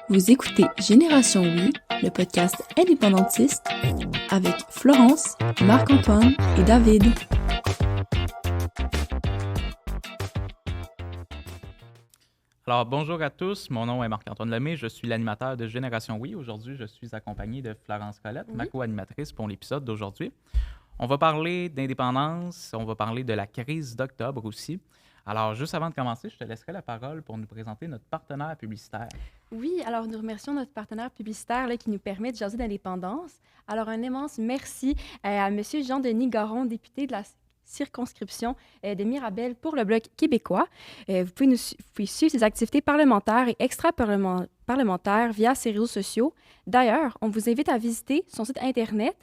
Vous écoutez Génération Oui, le podcast indépendantiste avec Florence, Marc-Antoine et David. Alors, bonjour à tous. Mon nom est Marc-Antoine Lemay. Je suis l'animateur de Génération Oui. Aujourd'hui, je suis accompagné de Florence Colette, ma co-animatrice pour l'épisode d'aujourd'hui. On va parler d'indépendance, on va parler de la crise d'octobre aussi. Alors, juste avant de commencer, je te laisserai la parole pour nous présenter notre partenaire publicitaire. Oui, alors nous remercions notre partenaire publicitaire qui nous permet de jaser d'indépendance. Alors, un immense merci à M. Jean-Denis Garon, député de la circonscription de Mirabel pour le Bloc québécois. Vous pouvez suivre ses activités parlementaires et extra-parlementaires via ses réseaux sociaux. D'ailleurs, on vous invite à visiter son site Internet,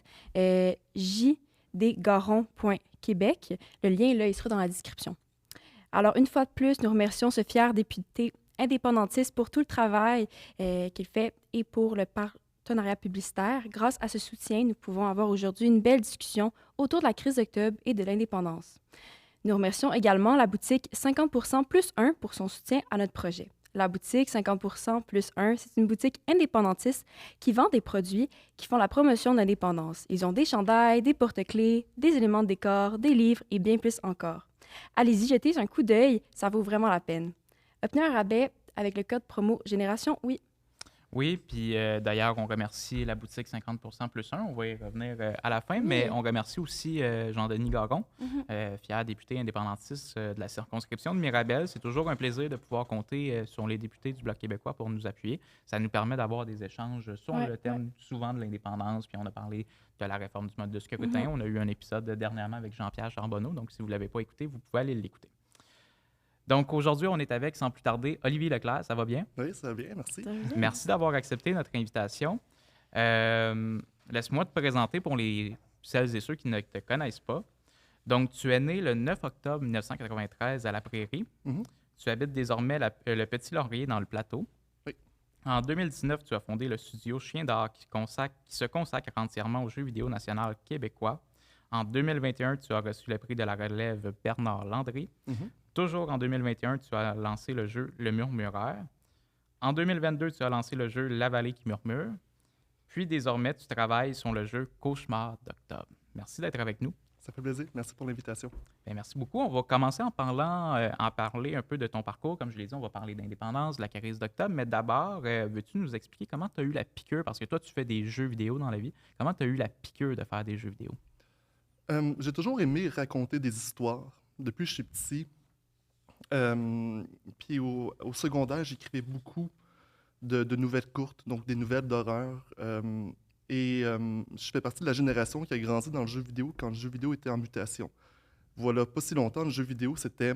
jdgaron.québec. Le lien, là, il sera dans la description. Alors, une fois de plus, nous remercions ce fier député indépendantiste pour tout le travail qu'il fait et pour le partenariat publicitaire. Grâce à ce soutien, nous pouvons avoir aujourd'hui une belle discussion autour de la crise d'octobre et de l'indépendance. Nous remercions également la boutique 50% plus 1 pour son soutien à notre projet. La boutique 50% plus 1, c'est une boutique indépendantiste qui vend des produits qui font la promotion de l'indépendance. Ils ont des chandails, des porte-clés, des éléments de décor, des livres et bien plus encore. Allez-y, jetez un coup d'œil, ça vaut vraiment la peine. Obtenez un rabais avec le code promo Génération Oui. Oui, puis d'ailleurs, on remercie la boutique 50% plus 1. On va y revenir à la fin, mais on remercie aussi Jean-Denis Garon, fier député indépendantiste de la circonscription de Mirabel. C'est toujours un plaisir de pouvoir compter sur les députés du Bloc québécois pour nous appuyer. Ça nous permet d'avoir des échanges sur le thème souvent de l'indépendance, puis on a parlé de la réforme du mode de scrutin. On a eu un épisode dernièrement avec Jean-Pierre Charbonneau, donc si vous ne l'avez pas écouté, vous pouvez aller l'écouter. Donc, aujourd'hui, on est avec, sans plus tarder, Olivier Leclerc. Ça va bien? Oui, ça va bien, merci. Merci d'avoir accepté notre invitation. Laisse-moi te présenter pour celles et ceux qui ne te connaissent pas. Donc, tu es né le 9 octobre 1993 à La Prairie. Tu habites désormais le Petit Laurier dans le Plateau. Oui. En 2019, tu as fondé le studio Chien d'Or qui se consacre entièrement aux jeux vidéo national québécois. En 2021, tu as reçu le prix de la relève Bernard Landry. Toujours en 2021, tu as lancé le jeu Le Murmureur. En 2022, tu as lancé le jeu La Vallée qui murmure. Puis désormais, tu travailles sur le jeu Cauchemar d'octobre. Merci d'être avec nous. Ça fait plaisir. Merci pour l'invitation. Bien, merci beaucoup. On va commencer en parler un peu de ton parcours. Comme je l'ai dit, on va parler d'indépendance, de la crise d'octobre. Mais d'abord, veux-tu nous expliquer comment tu as eu la piqûre? Parce que toi, tu fais des jeux vidéo dans la vie. Comment tu as eu la piqûre de faire des jeux vidéo? J'ai toujours aimé raconter des histoires. Depuis que je suis petit, puis au secondaire, j'écrivais beaucoup de nouvelles courtes, donc des nouvelles d'horreur. Je fais partie de la génération qui a grandi dans le jeu vidéo quand le jeu vidéo était en mutation. Voilà, pas si longtemps, le jeu vidéo, c'était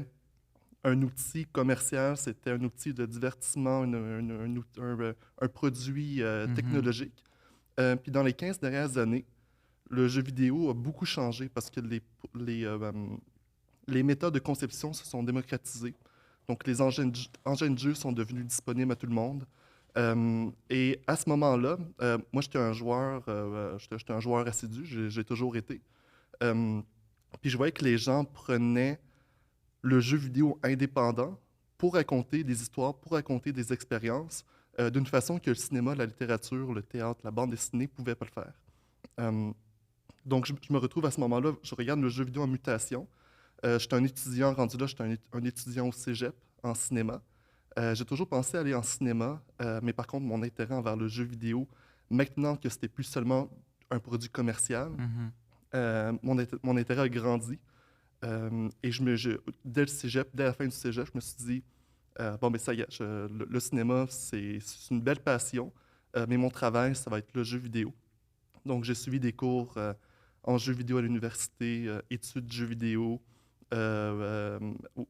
un outil commercial, c'était un outil de divertissement, un produit technologique. Puis dans les 15 dernières années, le jeu vidéo a beaucoup changé parce que les méthodes de conception se sont démocratisées. Donc, les engins de jeu sont devenus disponibles à tout le monde. Et à ce moment-là, moi, j'étais un joueur assidu, j'ai toujours été. Puis je voyais que les gens prenaient le jeu vidéo indépendant pour raconter des histoires, pour raconter des expériences, d'une façon que le cinéma, la littérature, le théâtre, la bande dessinée ne pouvaient pas le faire. Donc, je me retrouve à ce moment-là, je regarde le jeu vidéo en mutation. J'étais un étudiant rendu là, j'étais un étudiant au cégep en cinéma. J'ai toujours pensé aller en cinéma, mais par contre, mon intérêt envers le jeu vidéo, maintenant que c'était plus seulement un produit commercial, mon intérêt a grandi. Et dès le cégep, dès la fin du cégep, je me suis dit, bon, mais ça y est, le cinéma, c'est une belle passion, mais mon travail, ça va être le jeu vidéo. Donc, j'ai suivi des cours en jeux vidéo à l'université, études de jeux vidéo,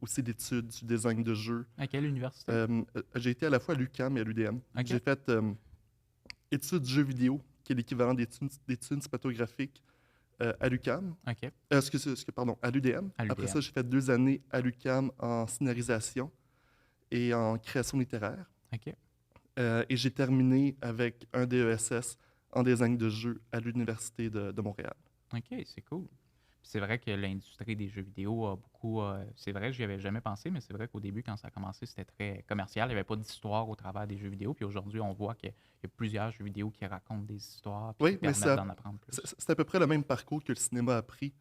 aussi d'études du design de jeux. À quelle université? J'ai été à la fois à l'UQAM et à l'UDM. Okay. J'ai fait études de jeux vidéo, qui est l'équivalent d'études cinématographiques à l'UQAM. Okay. À l'UDM. Après ça, j'ai fait 2 années à l'UQAM en scénarisation et en création littéraire. Okay. Et j'ai terminé avec un DESS en design de jeux à l'Université de Montréal. OK, c'est cool. C'est vrai que l'industrie des jeux vidéo a beaucoup. C'est vrai que j'y avais jamais pensé, mais c'est vrai qu'au début, quand ça a commencé, c'était très commercial. Il n'y avait pas d'histoire au travers des jeux vidéo. Puis aujourd'hui, on voit qu'il y a plusieurs jeux vidéo qui racontent des histoires puis qui Oui, mais permettent d'en apprendre plus. c'est à peu près le même parcours que le cinéma a pris.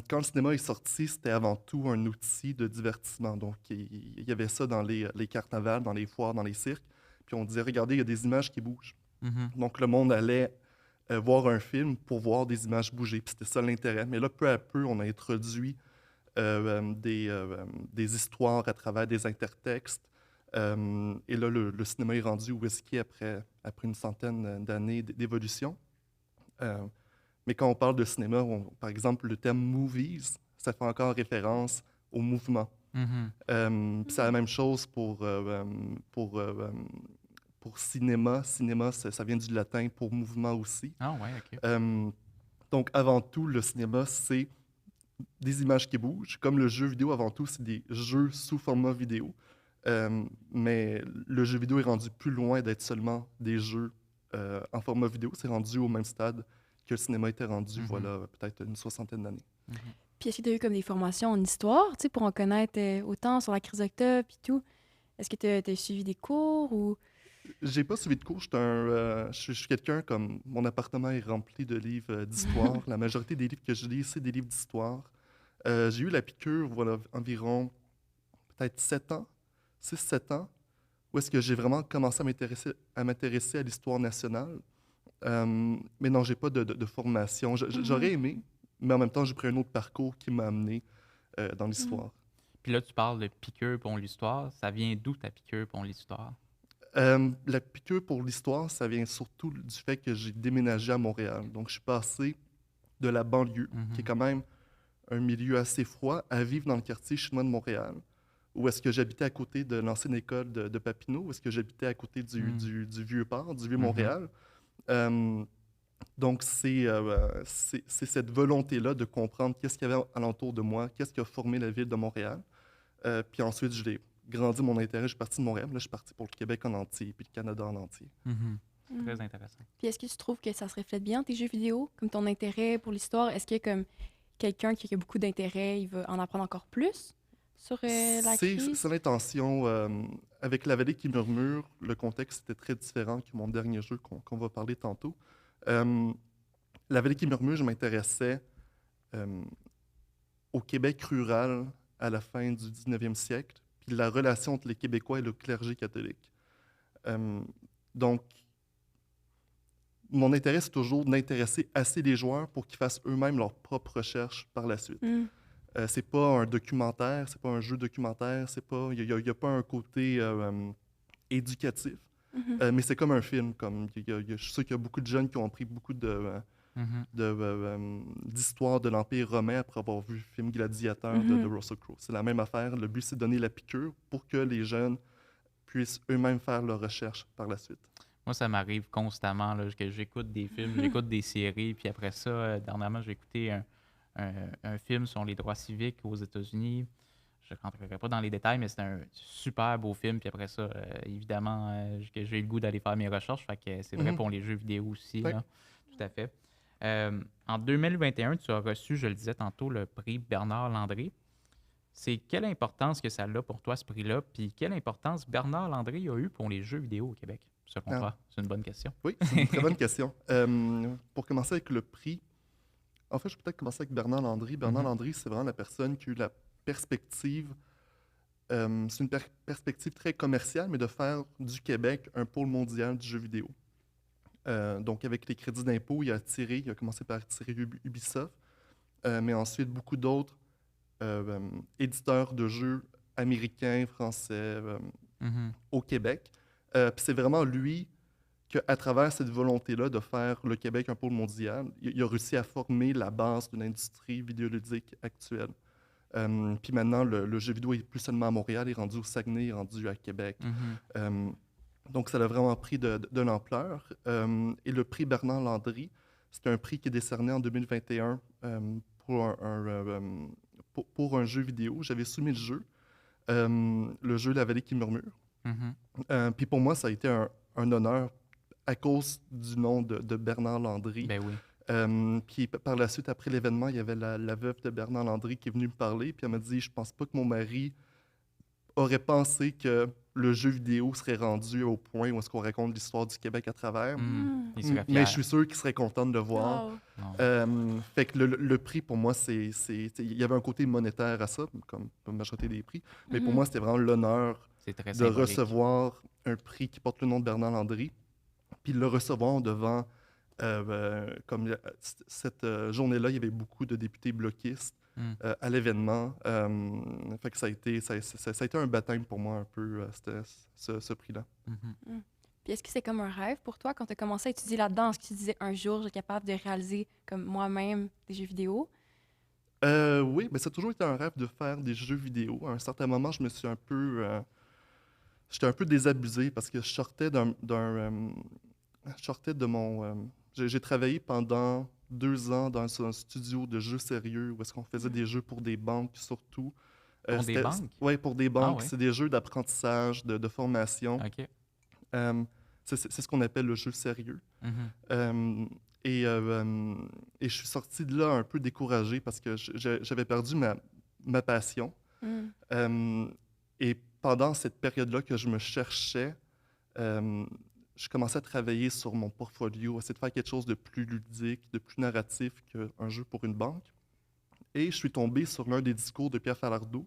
Quand le cinéma est sorti, c'était avant tout un outil de divertissement. Donc, il y avait ça dans les carnavals, dans les foires, dans les cirques. Puis on disait, regardez, il y a des images qui bougent. Mhm. Donc, le monde allait voir un film pour voir des images bouger. Puis c'était ça l'intérêt. Mais là, peu à peu, on a introduit des histoires à travers des intertextes. Et là, le cinéma est rendu où est-ce qu'il est après une centaine d'années d'évolution. Mais quand on parle de cinéma, par exemple, le terme « movies », ça fait encore référence au mouvement. Mhm. Puis c'est la même chose pour cinéma. Cinéma, ça vient du latin pour mouvement aussi. Ah ouais, OK. Donc, avant tout, le cinéma, c'est des images qui bougent. Comme le jeu vidéo, avant tout, c'est des jeux sous format vidéo. Mais le jeu vidéo est rendu plus loin d'être seulement des jeux en format vidéo. C'est rendu au même stade que le cinéma était rendu, voilà, peut-être une soixantaine d'années. Puis est-ce que tu as eu comme des formations en histoire, tu sais, pour en connaître autant sur la crise d'octobre et tout? Est-ce que tu as suivi des cours ou... J'ai pas suivi de cours. Je suis quelqu'un comme... Mon appartement est rempli de livres d'histoire. La majorité des livres que je lis, c'est des livres d'histoire. J'ai eu la piqûre, voilà, environ peut-être 7 ans, 6-7 ans, où est-ce que j'ai vraiment commencé à m'intéresser à l'histoire nationale. Mais non, j'ai pas de formation. J'aurais aimé, mais en même temps, j'ai pris un autre parcours qui m'a amené dans l'histoire. Puis là, tu parles de piqûre pour l'histoire. Ça vient d'où ta piqûre pour l'histoire? La piqûre pour l'histoire, ça vient surtout du fait que j'ai déménagé à Montréal. Donc, je suis passé de la banlieue, qui est quand même un milieu assez froid, à vivre dans le quartier chinois de Montréal, où est-ce que j'habitais à côté de l'ancienne école de Papineau, où est-ce que j'habitais à côté du Vieux-Port, du Vieux-Montréal. Donc, c'est cette volonté-là de comprendre qu'est-ce qu'il y avait alentour de moi, qu'est-ce qui a formé la ville de Montréal. Puis ensuite, je l'ai grandi mon intérêt. Je suis parti de Montréal. Là, je suis parti pour le Québec en entier, puis le Canada en entier. Très intéressant. Puis est-ce que tu trouves que ça se reflète bien tes jeux vidéo, comme ton intérêt pour l'histoire? Est-ce qu'il y a comme quelqu'un qui a beaucoup d'intérêt, il veut en apprendre encore plus sur la crise? C'est l'intention. Avec La Vallée qui murmure, le contexte était très différent que mon dernier jeu qu'on va parler tantôt. La Vallée qui murmure, je m'intéressais au Québec rural à la fin du 19e siècle, puis la relation entre les Québécois et le clergé catholique. Donc, mon intérêt, c'est toujours d'intéresser assez les joueurs pour qu'ils fassent eux-mêmes leurs propres recherches par la suite. C'est pas un documentaire, c'est pas un jeu documentaire, il n'y a pas un côté éducatif, mais c'est comme un film. Je suis sûr qu'il y a beaucoup de jeunes qui ont appris beaucoup d'histoire de l'Empire romain après avoir vu le film Gladiateur de Russell Crowe. C'est la même affaire. Le but, c'est de donner la piqûre pour que les jeunes puissent eux-mêmes faire leurs recherches par la suite. Moi, ça m'arrive constamment là, que j'écoute des films, j'écoute des séries, puis après ça, dernièrement, j'ai écouté un film sur les droits civiques aux États-Unis. Je ne rentrerai pas dans les détails, mais c'est un super beau film. Puis après ça, évidemment, j'ai eu le goût d'aller faire mes recherches. Fait que c'est vrai pour les jeux vidéo aussi. Oui. Là. Tout à fait. En 2021, tu as reçu, je le disais tantôt, le prix Bernard Landry. C'est quelle importance que ça a pour toi, ce prix-là? Puis quelle importance Bernard Landry a eu pour les jeux vidéo au Québec, selon toi? C'est une bonne question. Oui, c'est une très bonne question. Pour commencer avec le prix, en fait, je vais peut-être commencer avec Bernard Landry. Bernard Landry, c'est vraiment la personne qui a eu la perspective, c'est une perspective très commerciale, mais de faire du Québec un pôle mondial du jeu vidéo. Donc, avec les crédits d'impôt, il a commencé par attirer Ubisoft, mais ensuite beaucoup d'autres éditeurs de jeux américains, français, au Québec. Puis c'est vraiment lui qu'à travers cette volonté-là de faire le Québec un pôle mondial, il a réussi à former la base d'une industrie vidéoludique actuelle. Puis maintenant, le jeu vidéo est plus seulement à Montréal, il est rendu au Saguenay, il est rendu à Québec. Donc, ça a vraiment pris de l'ampleur. Et le prix Bernard Landry, c'est un prix qui est décerné en 2021 pour un jeu vidéo. J'avais soumis le jeu La Vallée qui murmure. Puis pour moi, ça a été un honneur à cause du nom de Bernard Landry. Ben oui. Puis par la suite, après l'événement, il y avait la veuve de Bernard Landry qui est venue me parler, puis elle m'a dit, je pense pas que mon mari aurait pensé que le jeu vidéo serait rendu au point où est-ce qu'on raconte l'histoire du Québec à travers. Il serait Mais fier. je suis sûr qu'il serait content de le voir. Wow. Non. Fait que le prix, pour moi, il y avait un côté monétaire à ça, comme la majorité des prix. Mais pour moi, c'était vraiment l'honneur C'est très de symbolique. recevoir un prix qui porte le nom de Bernard Landry, puis le recevoir devant... comme cette journée-là, il y avait beaucoup de députés bloquistes à l'événement. Fait que ça a été un baptême pour moi un peu, ce prix-là. Puis est-ce que c'est comme un rêve pour toi quand tu as commencé à étudier là-dedans? Est-ce que tu disais un jour, je suis capable de réaliser comme moi-même des jeux vidéo? Oui, mais ça a toujours été un rêve de faire des jeux vidéo. À un certain moment, je me suis j'étais un peu désabusé parce que je sortais je sortais de mon... j'ai travaillé pendant 2 ans dans un studio de jeux sérieux où est-ce qu'on faisait des jeux pour des banques surtout. Pour des banques? Oui, pour des banques. ouais. C'est des jeux d'apprentissage, de formation. OK. C'est ce qu'on appelle le jeu sérieux. Et je suis sorti de là un peu découragé parce que j'avais perdu ma passion. Et pendant cette période-là que je me cherchais, je commençais à travailler sur mon portfolio, essayer de faire quelque chose de plus ludique, de plus narratif qu'un jeu pour une banque. Et je suis tombé sur l'un des discours de Pierre Falardeau.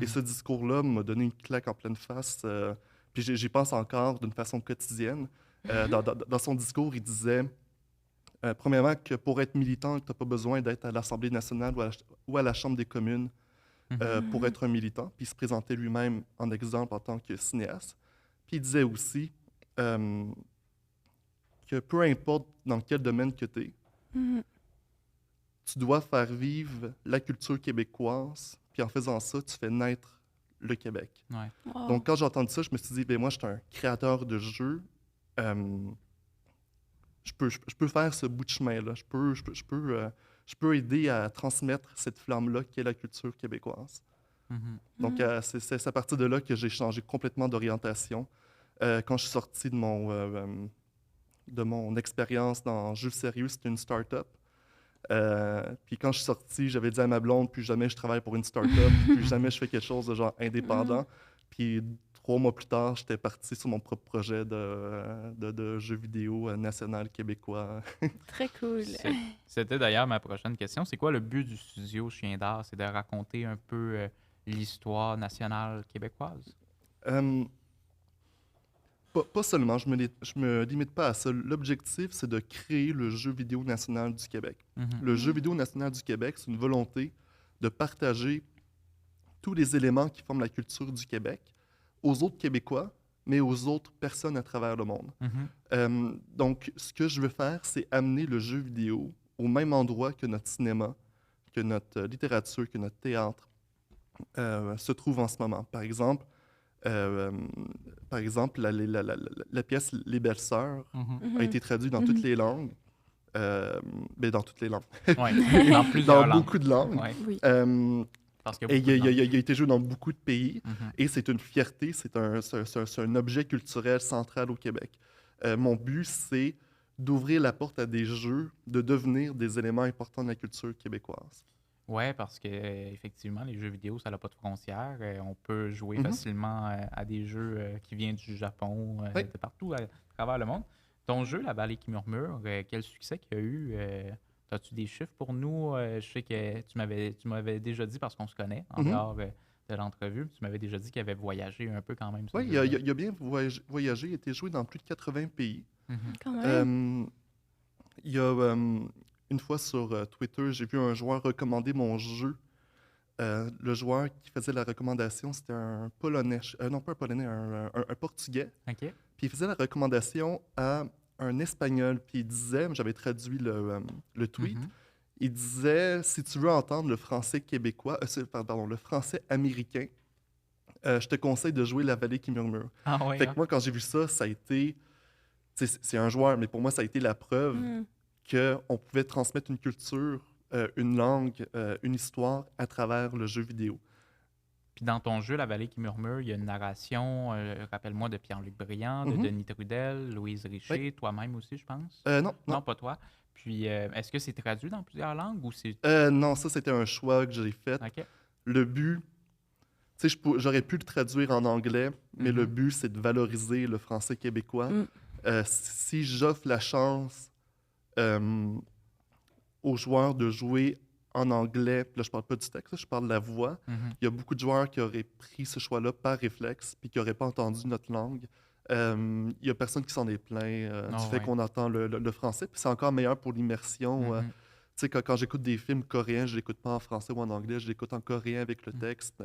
Et ce discours-là m'a donné une claque en pleine face. Puis j'y pense encore d'une façon quotidienne. Dans son discours, il disait, premièrement, que pour être militant, tu n'as pas besoin d'être à l'Assemblée nationale ou à la Chambre des communes pour être un militant. Puis il se présentait lui-même en exemple en tant que cinéaste. Puis il disait aussi que peu importe dans quel domaine que tu es, tu dois faire vivre la culture québécoise, puis en faisant ça, tu fais naître le Québec. Ouais. Wow. Donc, quand j'ai entendu ça, je me suis dit, ben moi, je suis un créateur de jeux. Je peux faire ce bout de chemin-là. Je peux aider à transmettre cette flamme-là qui est la culture québécoise. Donc, c'est à partir de là que j'ai changé complètement d'orientation. Quand je suis sorti de mon expérience dans jeux sérieux, c'était une start-up. Puis quand je suis sorti, j'avais dit à ma blonde, plus jamais je travaille pour une start-up, plus jamais je fais quelque chose de genre indépendant. Puis 3 mois plus tard, j'étais parti sur mon propre projet de jeux vidéo national québécois. Très cool. C'était d'ailleurs ma prochaine question. C'est quoi le but du studio Chien d'Art? C'est de raconter un peu l'histoire nationale québécoise? Pas seulement, je me limite pas à ça. L'objectif, c'est de créer le jeu vidéo national du Québec. Le jeu vidéo national du Québec, c'est une volonté de partager tous les éléments qui forment la culture du Québec aux autres Québécois, mais aux autres personnes à travers le monde. Donc, ce que je veux faire, c'est amener le jeu vidéo au même endroit que notre cinéma, que notre littérature, que notre théâtre se trouve en ce moment. Par exemple, la pièce Les Belles-Sœurs a été traduite dans toutes les langues. Mais dans toutes les langues. Oui, dans plusieurs dans langues. beaucoup de langues. Ouais. Oui. Parce que Et beaucoup de langues. il a été joué dans beaucoup de pays. Et c'est une fierté, c'est un objet culturel central au Québec. Mon but, c'est d'ouvrir la porte à des jeux, de devenir des éléments importants de la culture québécoise. Oui, parce que effectivement, les jeux vidéo, ça n'a pas de frontières. On peut jouer facilement à des jeux qui viennent du Japon, Oui. de partout à travers le monde. Ton jeu, La Vallée qui murmure, quel succès qu'il y a eu? As-tu des chiffres pour nous? Je sais que tu m'avais déjà dit, parce qu'on se connaît en dehors de l'entrevue, tu m'avais déjà dit qu'il avait voyagé un peu quand même. ce Oui, jeu-là. il a bien voyagé, il a été joué dans plus de 80 pays. Quand même. Il y a une fois sur Twitter, j'ai vu un joueur recommander mon jeu. Le joueur qui faisait la recommandation, c'était un Polonais, non pas un Polonais, un Portugais. OK. Puis il faisait la recommandation à un Espagnol. Puis il disait, j'avais traduit le tweet, il disait, si tu veux entendre le français québécois, pardon, le français américain, je te conseille de jouer La Vallée qui murmure. Ah oui, Fait que moi, quand j'ai vu ça, ça a été... C'est un joueur, mais pour moi, ça a été la preuve qu'on pouvait transmettre une culture, une langue, une histoire à travers le jeu vidéo. Puis dans ton jeu, La vallée qui murmure, il y a une narration, rappelle-moi, de Pierre-Luc Briand, de Mhm. Denis Trudel, Louise Richer, Oui. toi-même aussi, je pense. Non, non. Non, pas toi. Puis est-ce que c'est traduit dans plusieurs langues ou c'est... Non, ça, c'était un choix que j'ai fait. OK. Le but, tu sais, j'aurais pu le traduire en anglais, mais le Mhm. but, c'est de valoriser le français québécois. Mm. Si j'offre la chance euh, aux joueurs de jouer en anglais, puis là, je parle pas du texte, là, je parle de la voix, Mhm. il y a beaucoup de joueurs qui auraient pris ce choix-là par réflexe, puis qui n'auraient pas entendu notre langue. Il y a personne qui s'en est plaint Ah du fait ouais. qu'on entend le français, puis c'est encore meilleur pour l'immersion. Mhm. Tu sais, quand j'écoute des films coréens, je l'écoute pas en français ou en anglais, je l'écoute en coréen avec le Mm. texte.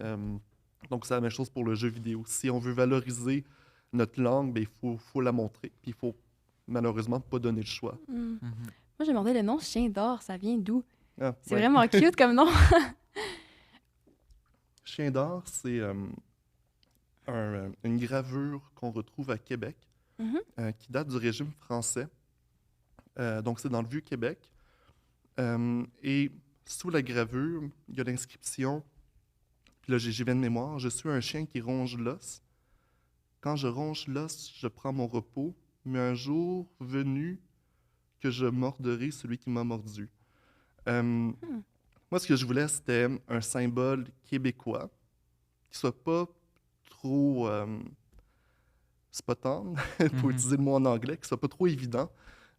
Donc, c'est la même chose pour le jeu vidéo. Si on veut valoriser notre langue, ben, faut la montrer, puis il faut malheureusement pas donner le choix. Mm. Mhm. Moi, j'ai demandé le nom Chien d'or, ça vient d'où? Ah, C'est ouais. vraiment cute comme nom. Chien d'or, c'est une gravure qu'on retrouve à Québec, Mhm. qui date du régime français. Donc, c'est dans le Vieux-Québec. Et sous la gravure, il y a l'inscription, puis là, j'y viens de mémoire, je suis un chien qui ronge l'os. Quand je ronge l'os, je prends mon repos, mais un jour venu, que je morderai celui qui m'a mordu. Moi, ce que je voulais, c'était un symbole québécois qui soit pas trop spottant, pour Mhm. utiliser le mot en anglais, qui soit pas trop évident.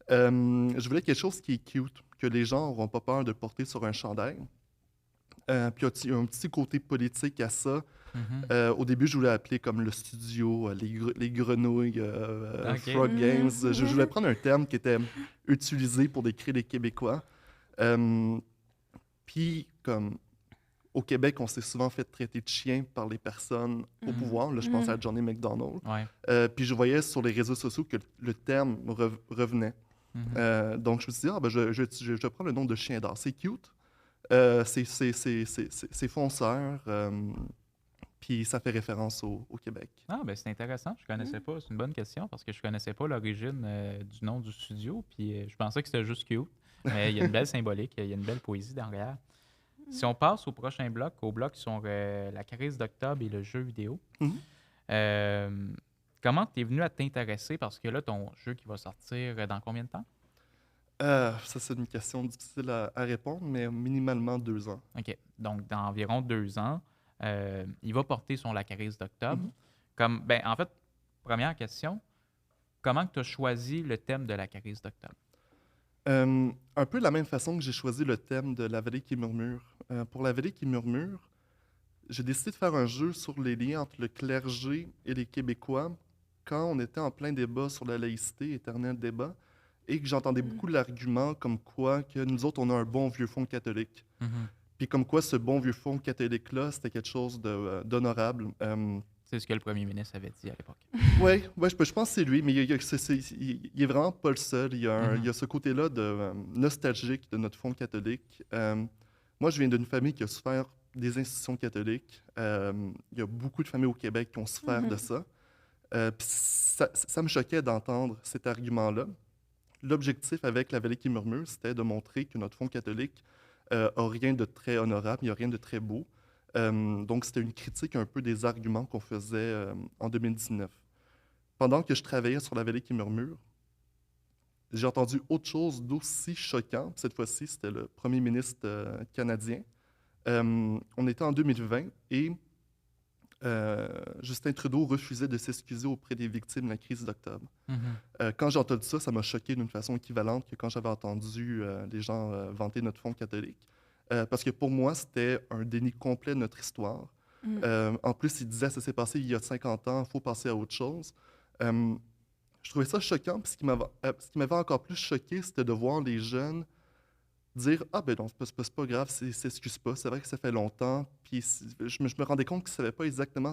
Je voulais quelque chose qui est cute, que les gens n'auront pas peur de porter sur un chandail. Puis il y a un petit côté politique à ça. Mhm. Au début, je voulais appeler comme le studio, les grenouilles, Ok. Frog Games. Mhm. Je voulais prendre un terme qui était utilisé pour décrire les Québécois. Puis, comme au Québec, on s'est souvent fait traiter de chien par les personnes au Mhm. pouvoir. Là, je pense à Johnny McDonald. Ouais. Puis je voyais sur les réseaux sociaux que le terme revenait. Mhm. Donc, je me suis dit, ah, ben, je prends le nom de chien d'or. C'est cute, c'est fonceur, puis ça fait référence au Québec. Ah, ben c'est intéressant. Je connaissais pas. C'est une bonne question parce que je connaissais pas l'origine du nom du studio. Puis je pensais que c'était juste cute. Mais il y a une belle symbolique, il y a une belle poésie derrière. Si on passe au prochain bloc, au bloc sur la crise d'octobre et le jeu vidéo, Mhm. comment tu es venu à t'intéresser? Parce que là, ton jeu qui va sortir dans combien de temps? Ça, c'est une question difficile à répondre, mais minimalement 2 ans. OK. Donc, dans environ 2 ans, il va porter sur la crise d'octobre. Mhm. En fait, première question, comment tu as choisi le thème de la crise d'octobre? Un peu de la même façon que j'ai choisi le thème de La vallée qui murmure. Pour La vallée qui murmure, j'ai décidé de faire un jeu sur les liens entre le clergé et les Québécois quand on était en plein débat sur la laïcité, éternel débat, et que j'entendais beaucoup l'argument comme quoi que nous autres, on a un bon vieux fond catholique. Mhm. Puis comme quoi ce bon vieux fond catholique-là, c'était quelque chose d'honorable. C'est ce que le premier ministre avait dit à l'époque. Oui, je pense que c'est lui, mais il est vraiment pas le seul. Il y a ce côté-là de nostalgique de notre fond catholique. Moi, je viens d'une famille qui a souffert des institutions catholiques. Il y a beaucoup de familles au Québec qui ont souffert de ça. Puis ça me choquait d'entendre cet argument-là. L'objectif avec La vallée qui murmure, c'était de montrer que notre fond catholique a rien de très honorable, il n'y a rien de très beau. Donc, c'était une critique un peu des arguments qu'on faisait en 2019. Pendant que je travaillais sur La vallée qui murmure, j'ai entendu autre chose d'aussi choquant. Cette fois-ci, c'était le premier ministre canadien. On était en 2020 et Justin Trudeau refusait de s'excuser auprès des victimes de la crise d'octobre. Mhm. Quand j'ai entendu ça, ça m'a choqué d'une façon équivalente que quand j'avais entendu les gens vanter notre fond catholique. Parce que pour moi, c'était un déni complet de notre histoire. En plus, il disait, ça s'est passé il y a 50 ans, il faut passer à autre chose. Je trouvais ça choquant, puis ce qui m'avait encore plus choqué, c'était de voir les jeunes dire « Ah ben non, c'est pas grave, s'excuse pas, c'est vrai que ça fait longtemps. » Puis je me rendais compte qu'ils ne savaient pas exactement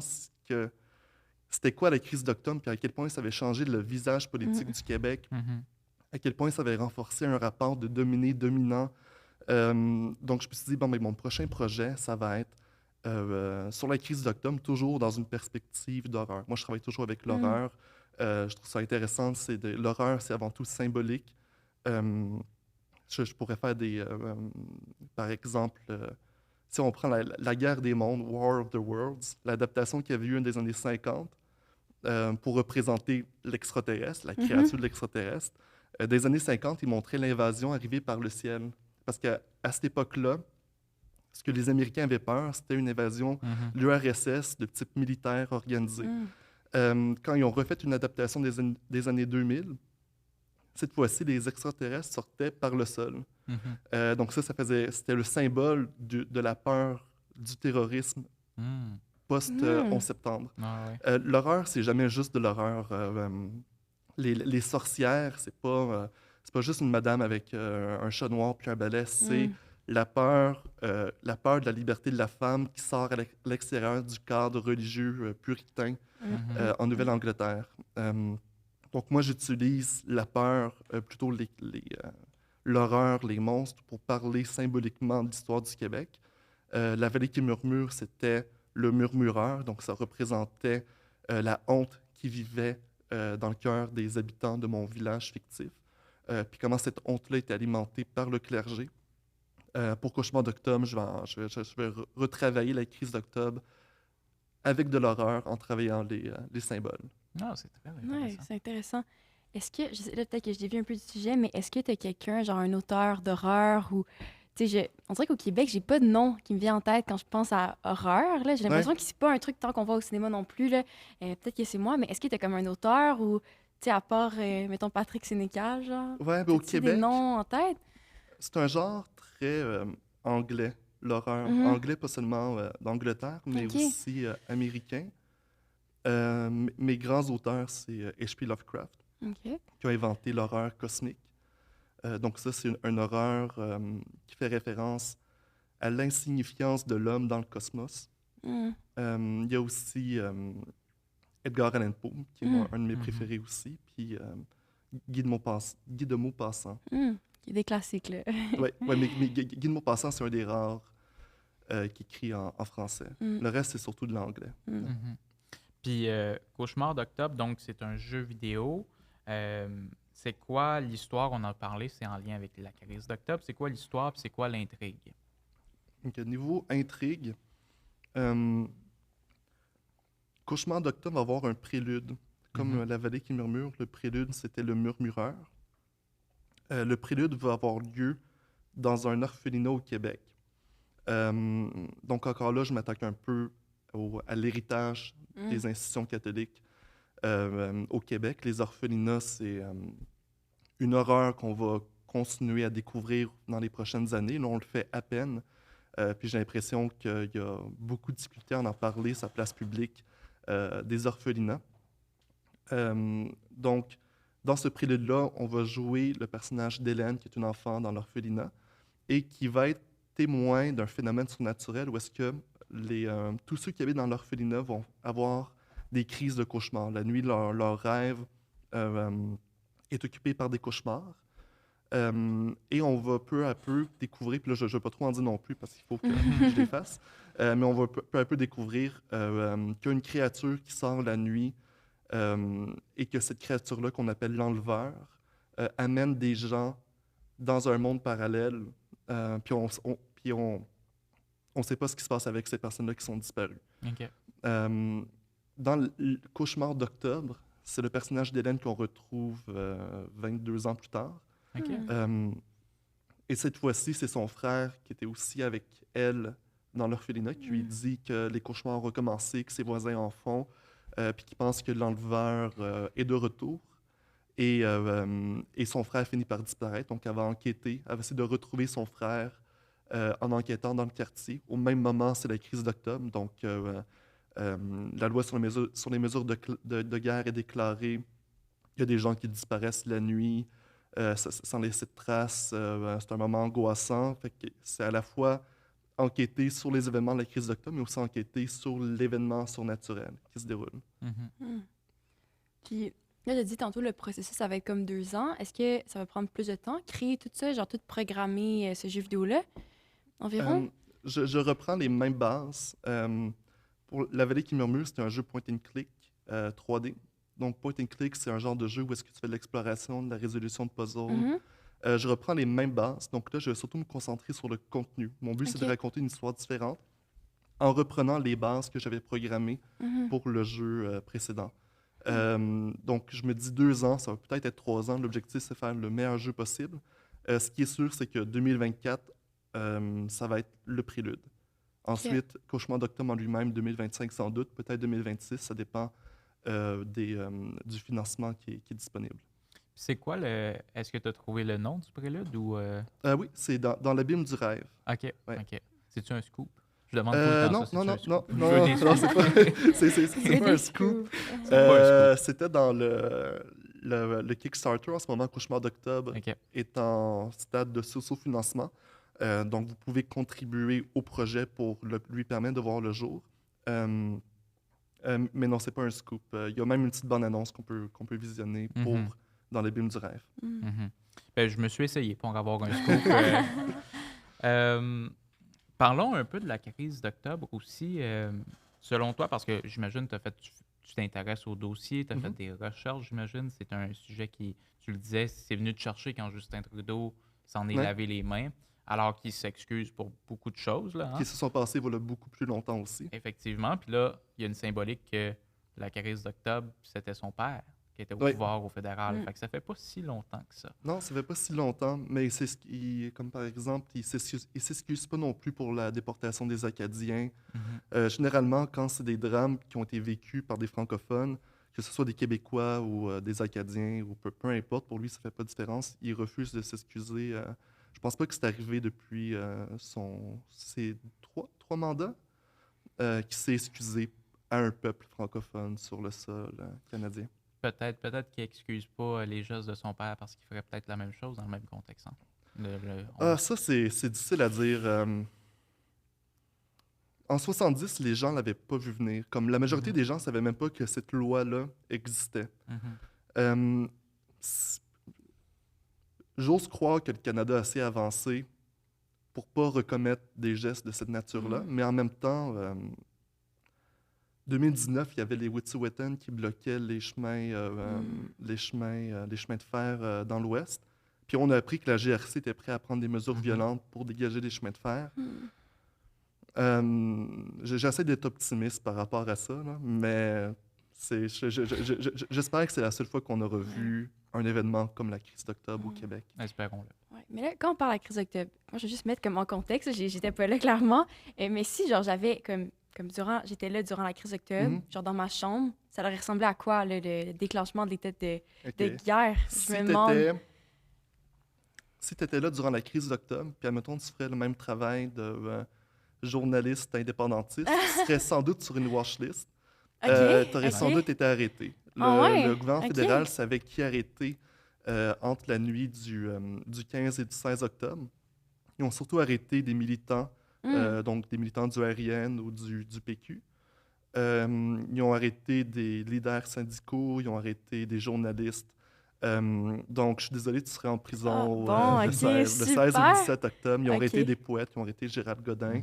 c'était quoi la crise d'octobre, puis à quel point ça avait changé le visage politique du Québec, Mhm. à quel point ça avait renforcé un rapport de dominé-dominant. Donc je me suis dit, bon, mais mon prochain projet, ça va être sur la crise d'octobre, toujours dans une perspective d'horreur. Moi, je travaille toujours avec l'horreur. Je trouve ça intéressant. L'horreur, c'est avant tout symbolique. Je pourrais faire par exemple, sais, on prend la guerre des mondes, War of the Worlds, l'adaptation qui avait eu des années 50 pour représenter l'extraterrestre, la créature de l'extraterrestre. Des années 50, ils montraient l'invasion arriver par le ciel. Parce qu'à cette époque-là, ce que les Américains avaient peur, c'était une invasion de l'URSS de type militaire organisé. Quand ils ont refait une adaptation des années 2000, cette fois-ci, les extraterrestres sortaient par le sol. Donc c'était le symbole de la peur du terrorisme post-11 septembre. L'horreur, c'est jamais juste de l'horreur. Les sorcières, c'est pas juste une madame avec un chat noir puis un balai, c'est la peur de la liberté de la femme qui sort à l'extérieur du cadre religieux puritain en Nouvelle-Angleterre. Donc moi, j'utilise la peur, plutôt l'horreur, les monstres, pour parler symboliquement de l'histoire du Québec. La vallée qui murmure, c'était le murmureur, donc ça représentait la honte qui vivait dans le cœur des habitants de mon village fictif. Puis comment cette honte-là est alimentée par le clergé. Pour Cauchemar d'octobre, je vais retravailler la crise d'octobre avec de l'horreur en travaillant les symboles. Ah, c'est très intéressant. Oui, c'est intéressant. Est-ce que, je sais, là, peut-être que je dévie un peu du sujet, mais est-ce que tu as quelqu'un, genre un auteur d'horreur ou. Tu sais, on dirait qu'au Québec, j'ai pas de nom qui me vient en tête quand je pense à horreur. Là. J'ai l'impression que c'est pas un truc tant qu'on va au cinéma non plus. Là. Peut-être que c'est moi, mais est-ce que tu as comme un auteur ou, tu sais, à part, mettons, Patrick Sénécal, genre? Ouais, au Québec. Des noms en tête? C'est un genre très anglais, l'horreur. Anglais, pas seulement d'Angleterre, mais aussi américain. Mes grands auteurs, c'est H.P. Lovecraft, qui a inventé l'horreur cosmique. Donc ça, c'est une horreur qui fait référence à l'insignifiance de l'homme dans le cosmos. Il y a aussi Edgar Allan Poe, qui est un de mes préférés aussi, puis Guy de Maupassant. Il y a des classiques, là. Oui, mais Guy de Maupassant, c'est un des rares qui écrit en français. Le reste, c'est surtout de l'anglais. Puis Cauchemar d'octobre, donc c'est un jeu vidéo. C'est quoi l'histoire? On en a parlé, c'est en lien avec la crise d'octobre. C'est quoi l'histoire puis c'est quoi l'intrigue? Donc, niveau intrigue, Cauchemar d'octobre va avoir un prélude. Comme La vallée qui murmure, le prélude, c'était le murmureur. Le prélude va avoir lieu dans un orphelinat au Québec. Donc encore là, je m'attaque un peu à l'héritage des institutions catholiques au Québec. Les orphelinats, c'est une horreur qu'on va continuer à découvrir dans les prochaines années. Là, on le fait à peine. Puis j'ai l'impression qu'il y a beaucoup de difficultés à en parler sur la place publique des orphelinats. Donc, dans ce prélude-là, on va jouer le personnage d'Hélène, qui est une enfant dans l'orphelinat, et qui va être témoin d'un phénomène surnaturel où est-ce que tous ceux qui habitent dans l'orphelinat vont avoir des crises de cauchemars. La nuit, leur rêve est occupé par des cauchemars. Et on va peu à peu découvrir, puis là, je ne vais pas trop en dire non plus parce qu'il faut que je les fasse, mais on va peu à peu découvrir qu'il y a une créature qui sort la nuit et que cette créature-là, qu'on appelle l'enleveur, amène des gens dans un monde parallèle, puis on ne sait pas ce qui se passe avec ces personnes-là qui sont disparues. Okay. Dans le Cauchemar d'octobre, c'est le personnage d'Hélène qu'on retrouve 22 ans plus tard. Okay. Et cette fois-ci, c'est son frère qui était aussi avec elle dans l'orphelinat qui lui dit que les cauchemars ont recommencé, que ses voisins en font, puis qui pense que l'enleveur est de retour. Et son frère finit par disparaître. Donc, elle va enquêter, elle va essayer de retrouver son frère en enquêtant dans le quartier. Au même moment, c'est la crise d'octobre. Donc, la loi sur les mesures de guerre est déclarée. Il y a des gens qui disparaissent la nuit sans laisser de traces. C'est un moment angoissant. Fait que c'est à la fois enquêter sur les événements de la crise d'octobre, mais aussi enquêter sur l'événement surnaturel qui se déroule. Puis là, j'ai dit tantôt, le processus, ça va être comme 2 ans. Est-ce que ça va prendre plus de temps, créer tout ça, genre tout programmer ce jeu vidéo-là, environ? Je reprends les mêmes bases. Pour La vallée qui murmure, c'est un jeu point and click 3D. Donc, point and click, c'est un genre de jeu où est-ce que tu fais de l'exploration, de la résolution de puzzles. je reprends les mêmes bases. Donc là, je vais surtout me concentrer sur le contenu. Mon but, c'est de Ok. raconter une histoire différente en reprenant les bases que j'avais programmées Mhm. pour le jeu précédent. Donc, je me dis 2 ans, ça va peut-être être 3 ans. L'objectif, c'est de faire le meilleur jeu possible. Ce qui est sûr, c'est que 2024, ça va être le prélude. Ensuite, Cauchemar d'octobre en lui-même, 2025 sans doute, peut-être 2026, ça dépend du financement qui est disponible. C'est quoi le. Est-ce que tu as trouvé le nom du prélude ou. Oui, c'est dans l'abîme du rêve. Ok, Ouais. ok. C'est-tu un scoop? Je demande tout le temps Non, ça. non, C'est-tu non, un scoop? non, Je veux non, des non, scoops. c'est pas des un scoop. scoops. pas un C'était dans le Kickstarter. En ce moment, Cauchemar d'octobre Ok. est en stade de sous-financement. Donc, vous pouvez contribuer au projet pour lui permettre de voir le jour. Mais non, c'est pas un scoop. Il y a même une petite bande-annonce qu'on peut visionner pour Mhm. dans l'abîme du rêve. Mhm. Ben, je me suis essayé pour avoir un scoop. Euh, parlons un peu de la crise d'octobre aussi. Selon toi, parce que j'imagine que tu t'intéresses au dossier, tu as fait Mhm. des recherches, j'imagine. C'est un sujet qui, tu le disais, c'est venu te chercher quand Justin Trudeau s'en est Ouais. lavé les mains, alors qu'il s'excuse pour beaucoup de choses. Là, hein? Qui se sont passés voilà beaucoup plus longtemps aussi. Effectivement. Puis là, il y a une symbolique que la crise d'octobre, c'était son père qui était au Oui. pouvoir au fédéral. Mm. Fait que ça fait pas si longtemps que ça. Non, ça fait pas si longtemps, mais c'est ce qui, comme par exemple, il s'excuse pas non plus pour la déportation des Acadiens. Mhm. Généralement, quand c'est des drames qui ont été vécus par des francophones, que ce soit des Québécois ou des Acadiens, ou peu importe, pour lui, ça fait pas de différence. Il refuse de s'excuser. Je pense pas que c'est arrivé depuis ses trois mandats qu'il s'est excusé à un peuple francophone sur le sol canadien. Peut-être qu'il excuse pas les gestes de son père parce qu'il ferait peut-être la même chose dans le même contexte. Hein. Ça, c'est difficile à dire. En 70, les gens l'avaient pas vu venir. Comme la majorité Mhm. des gens savaient même pas que cette loi-là existait. Mhm. Euh, s- J'ose croire que le Canada a assez avancé pour pas reconnaître des gestes de cette nature-là, mais en même temps, 2019, il y avait les Wet'suwet'en qui bloquaient les chemins, les chemins de fer dans l'Ouest. Puis on a appris que la GRC était prête à prendre des mesures Mhm. violentes pour dégager des chemins de fer. Mm. J'essaie d'être optimiste par rapport à ça, là, mais j'espère que c'est la seule fois qu'on aura vu un événement comme la crise d'octobre au Québec. Espérons-le. Ouais. Mais là, quand on parle de la crise d'octobre, moi, je vais juste mettre comme en contexte, j'étais pas là clairement, mais si, genre, j'avais j'étais là durant la crise d'octobre, Mhm. genre dans ma chambre, ça aurait ressemblé à quoi, là, le déclenchement de l'état de Ok. guerre? Je me demande. Si tu étais là durant la crise d'octobre, puis admettons, tu ferais le même travail de journaliste indépendantiste, tu serais sans doute sur une watchlist. OK, Tu aurais sans OK. doute été arrêté. Ah ouais? Le gouvernement OK. fédéral savait qui arrêter entre la nuit du 15 et du 16 octobre. Ils ont surtout arrêté des militants, donc des militants du RIN ou du PQ. Ils ont arrêté des leaders syndicaux, ils ont arrêté des journalistes. Donc, je suis désolé, tu serais en prison Ah, bon, le ok, 16 et super. le 17 octobre. Ils ont Ok. arrêté des poètes, ils ont arrêté Gérald Godin,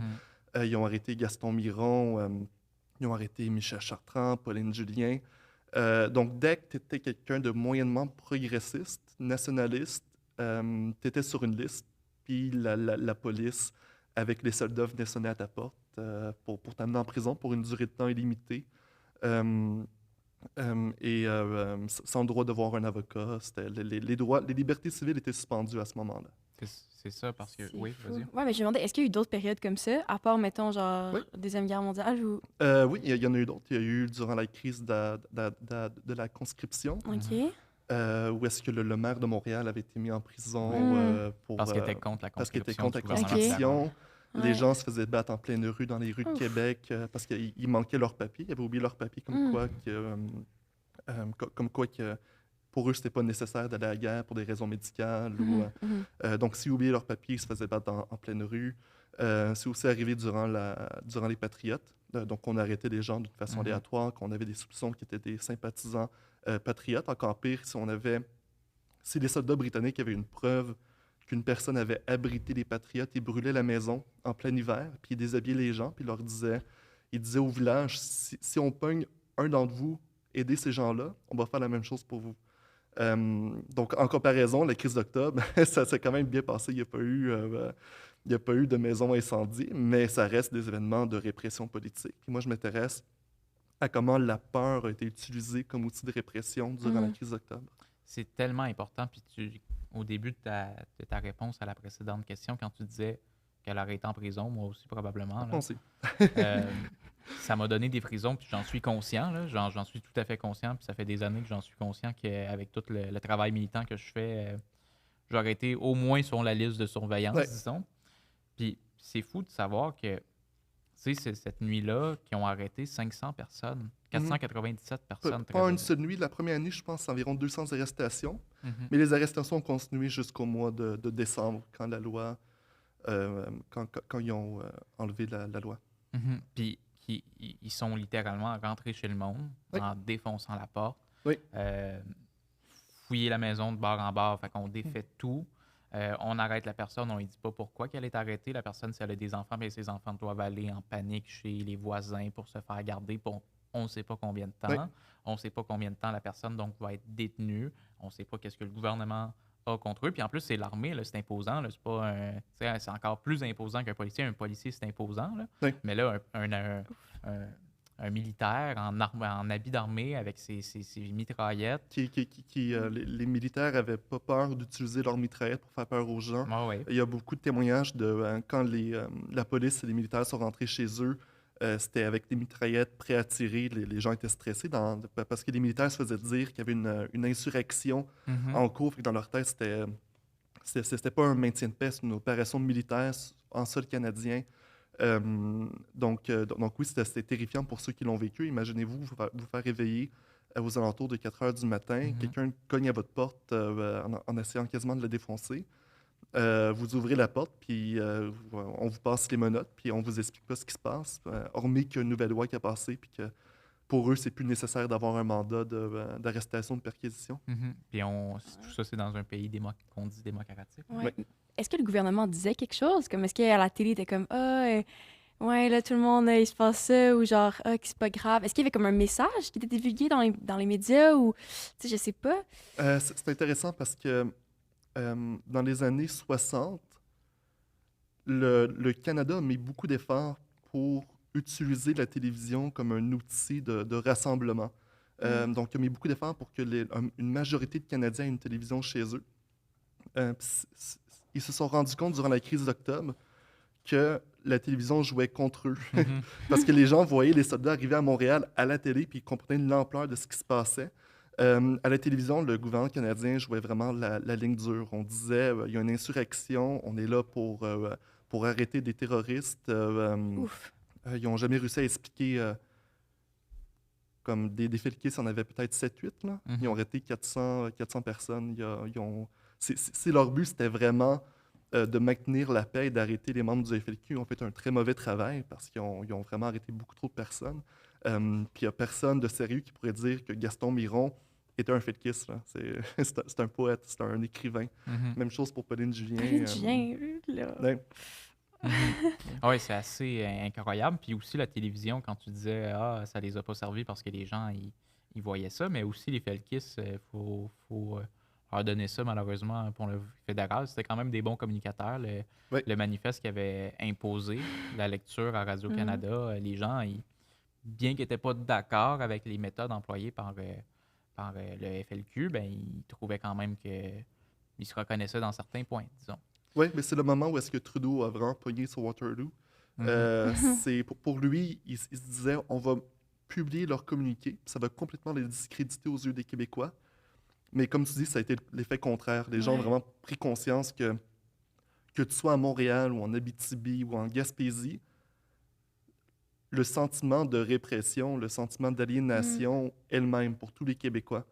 Mhm. ils ont arrêté Gaston Miron, ils ont arrêté Michel Chartrand, Pauline Julien. Donc, dès que tu étais quelqu'un de moyennement progressiste, nationaliste, tu étais sur une liste, puis la police, avec les soldats, venait sonner à ta porte pour t'amener en prison pour une durée de temps illimitée. Sans droit de voir un avocat. Les libertés civiles étaient suspendues à ce moment-là. C'est ça, parce que. C'est Oui, fou. vas-y. Ouais, mais je me demandais, est-ce qu'il y a eu d'autres périodes comme ça, à part, mettons, genre, Oui. Deuxième Guerre mondiale ou... Oui, il y en a eu d'autres. Il y a eu durant la crise de la conscription, OK. où est-ce que le maire de Montréal avait été mis en prison pour, Parce qu'il était contre la parce qu'il était conscription. contre la du gouvernement conscription. fédéral. Les Ouais. gens se faisaient battre en pleine rue dans les rues de Ouf. Québec parce qu'ils manquaient leurs papiers. Ils avaient oublié leurs papiers, comme quoi que pour eux, c'était pas nécessaire d'aller à la guerre pour des raisons médicales. Donc, s'ils oubliaient leurs papiers, ils se faisaient battre en pleine rue. C'est aussi arrivé durant les Patriotes. Donc, on arrêtait des gens d'une façon aléatoire, qu'on avait des soupçons qui étaient des sympathisants patriotes. Encore pire, si les soldats britanniques avaient une preuve qu'une personne avait abrité les Patriotes, ils brûlaient la maison en plein hiver, puis ils déshabillaient les gens, puis ils disaient au village, si on pogne un d'entre vous, aidez ces gens-là, on va faire la même chose pour vous. Donc, en comparaison, la crise d'octobre, ça s'est quand même bien passé. Il n'y a pas eu de maison incendiée, mais ça reste des événements de répression politique. Puis moi, je m'intéresse à comment la peur a été utilisée comme outil de répression durant la crise d'octobre. C'est tellement important. Puis au début de ta réponse à la précédente question, quand tu disais qu'elle aurait été en prison, moi aussi probablement, là, ça m'a donné des prisons, puis j'en suis conscient. Là, j'en suis tout à fait conscient. Puis ça fait des années que j'en suis conscient qu'avec tout le travail militant que je fais, j'aurais été au moins sur la liste de surveillance, disons. Puis c'est fou de savoir que, tu sais, c'est cette nuit-là qui ont arrêté 500 personnes, 497 personnes. Pas une seule nuit. La première année, je pense, c'est environ 200 arrestations. Mais les arrestations ont continué jusqu'au mois de décembre, quand la loi, quand ils ont enlevé la loi. Puis ils sont littéralement rentrés chez le monde en défonçant la porte. Fouiller la maison de bord en bord, fait qu'on défait tout. On arrête la personne, on ne dit pas pourquoi qu'elle est arrêtée. La personne, si elle a des enfants, bien, ses enfants doivent aller en panique chez les voisins pour se faire garder pour on ne sait pas combien de temps. On ne sait pas combien de temps la personne donc, va être détenue. On ne sait pas qu'est-ce que le gouvernement a contre eux. Puis en plus, c'est l'armée, là, c'est imposant. Là, c'est encore plus imposant qu'un policier. Un policier, c'est imposant. Là. Mais là, un militaire en habit d'armée avec ses mitraillettes. Les militaires n'avaient pas peur d'utiliser leurs mitraillettes pour faire peur aux gens. Il y a beaucoup de témoignages de quand la police et les militaires sont rentrés chez eux, c'était avec des mitraillettes prêts à tirer. Les gens étaient stressés parce que les militaires se faisaient dire qu'il y avait une insurrection en cours. Dans leur tête, c'était pas un maintien de paix, c'est une opération militaire en sol canadien. Donc oui, c'était terrifiant pour ceux qui l'ont vécu. Imaginez-vous vous faire réveiller aux alentours de 4 heures du matin. Quelqu'un cogne à votre porte en essayant quasiment de la défoncer. Vous ouvrez la porte, puis on vous passe les menottes, puis on vous explique pas ce qui se passe, hormis qu'il y a une nouvelle loi qui a passé, puis que pour eux, c'est plus nécessaire d'avoir un mandat d'arrestation, de perquisition. Puis tout ça, c'est dans un pays qu'on dit démocratique. Est-ce que le gouvernement disait quelque chose? Comme est-ce qu'à la télé, il était comme ouais, là, tout le monde, il se passe ça, ou genre, que c'est pas grave. Est-ce qu'il y avait comme un message qui était divulgué dans les médias, ou, tu sais, je sais pas. C'est intéressant parce que dans les années 60, le Canada a mis beaucoup d'efforts pour utiliser la télévision comme un outil de rassemblement. Donc, il a mis beaucoup d'efforts pour que une majorité de Canadiens aient une télévision chez eux. Ils se sont rendus compte durant la crise d'octobre que la télévision jouait contre eux. Parce que les gens voyaient les soldats arriver à Montréal à la télé puis ils comprenaient l'ampleur de ce qui se passait. À la télévision, le gouvernement canadien jouait vraiment la ligne dure. On disait il y a une insurrection, on est là pour arrêter des terroristes. Ils n'ont jamais réussi à expliquer comme des Felkis, on avait peut-être 7-8. Ils ont arrêté 400 personnes. Leur but, c'était vraiment de maintenir la paix et d'arrêter les membres du FLQ. Ils ont fait un très mauvais travail parce qu'ils ont vraiment arrêté beaucoup trop de personnes. Puis il n'y a personne de sérieux qui pourrait dire que Gaston Miron était un Felkis. C'est un poète, c'est un écrivain. Même chose pour Pauline Julien. Pauline Julien, là. Oui, c'est assez incroyable. Puis aussi la télévision, quand tu disais ça les a pas servis parce que les gens ils voyaient ça, mais aussi les Felkis, il faut leur donner ça malheureusement pour le fédéral. C'était quand même des bons communicateurs. Le manifeste qui avait imposé la lecture à Radio-Canada, les gens, bien qu'ils n'étaient pas d'accord avec les méthodes employées par le FLQ, ben, ils trouvaient quand même qu'ils se reconnaissaient dans certains points, disons. Oui, mais c'est le moment où est-ce que Trudeau a vraiment pogné sur Waterloo. Pour lui, il se disait, on va publier leur communiqué, ça va complètement les discréditer aux yeux des Québécois. Mais comme tu dis, ça a été l'effet contraire. Les gens ont vraiment pris conscience que tu sois à Montréal ou en Abitibi ou en Gaspésie, le sentiment de répression, le sentiment d'aliénation est le même pour tous les Québécois.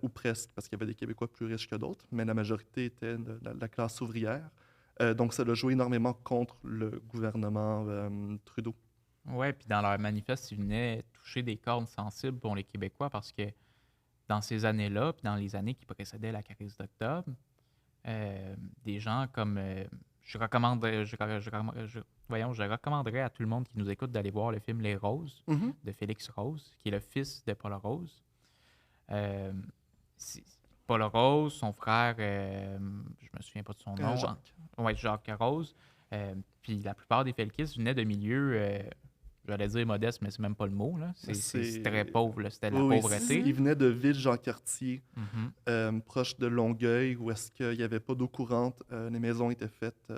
Ou presque, parce qu'il y avait des Québécois plus riches que d'autres, mais la majorité était de la classe ouvrière. Donc, ça a joué énormément contre le gouvernement Trudeau. Oui, puis dans leur manifeste, ils venaient toucher des cordes sensibles pour les Québécois parce que dans ces années-là, puis dans les années qui précédaient la crise d'octobre, des gens comme... je recommanderais à tout le monde qui nous écoute d'aller voir le film Les Roses de Félix Rose, qui est le fils de Paul Rose. Paul Rose, son frère, je me souviens pas de son nom. Jacques. Oui, Jacques Rose. Puis la plupart des Felkis venaient de milieux, j'allais dire modestes, mais c'est même pas le mot. Là. C'est très pauvre, là. C'était de la Oui, pauvreté. il venait de Ville-Jean-Cartier, Mhm. proche de Longueuil, où est-ce qu'il n'y avait pas d'eau courante. Les maisons étaient faites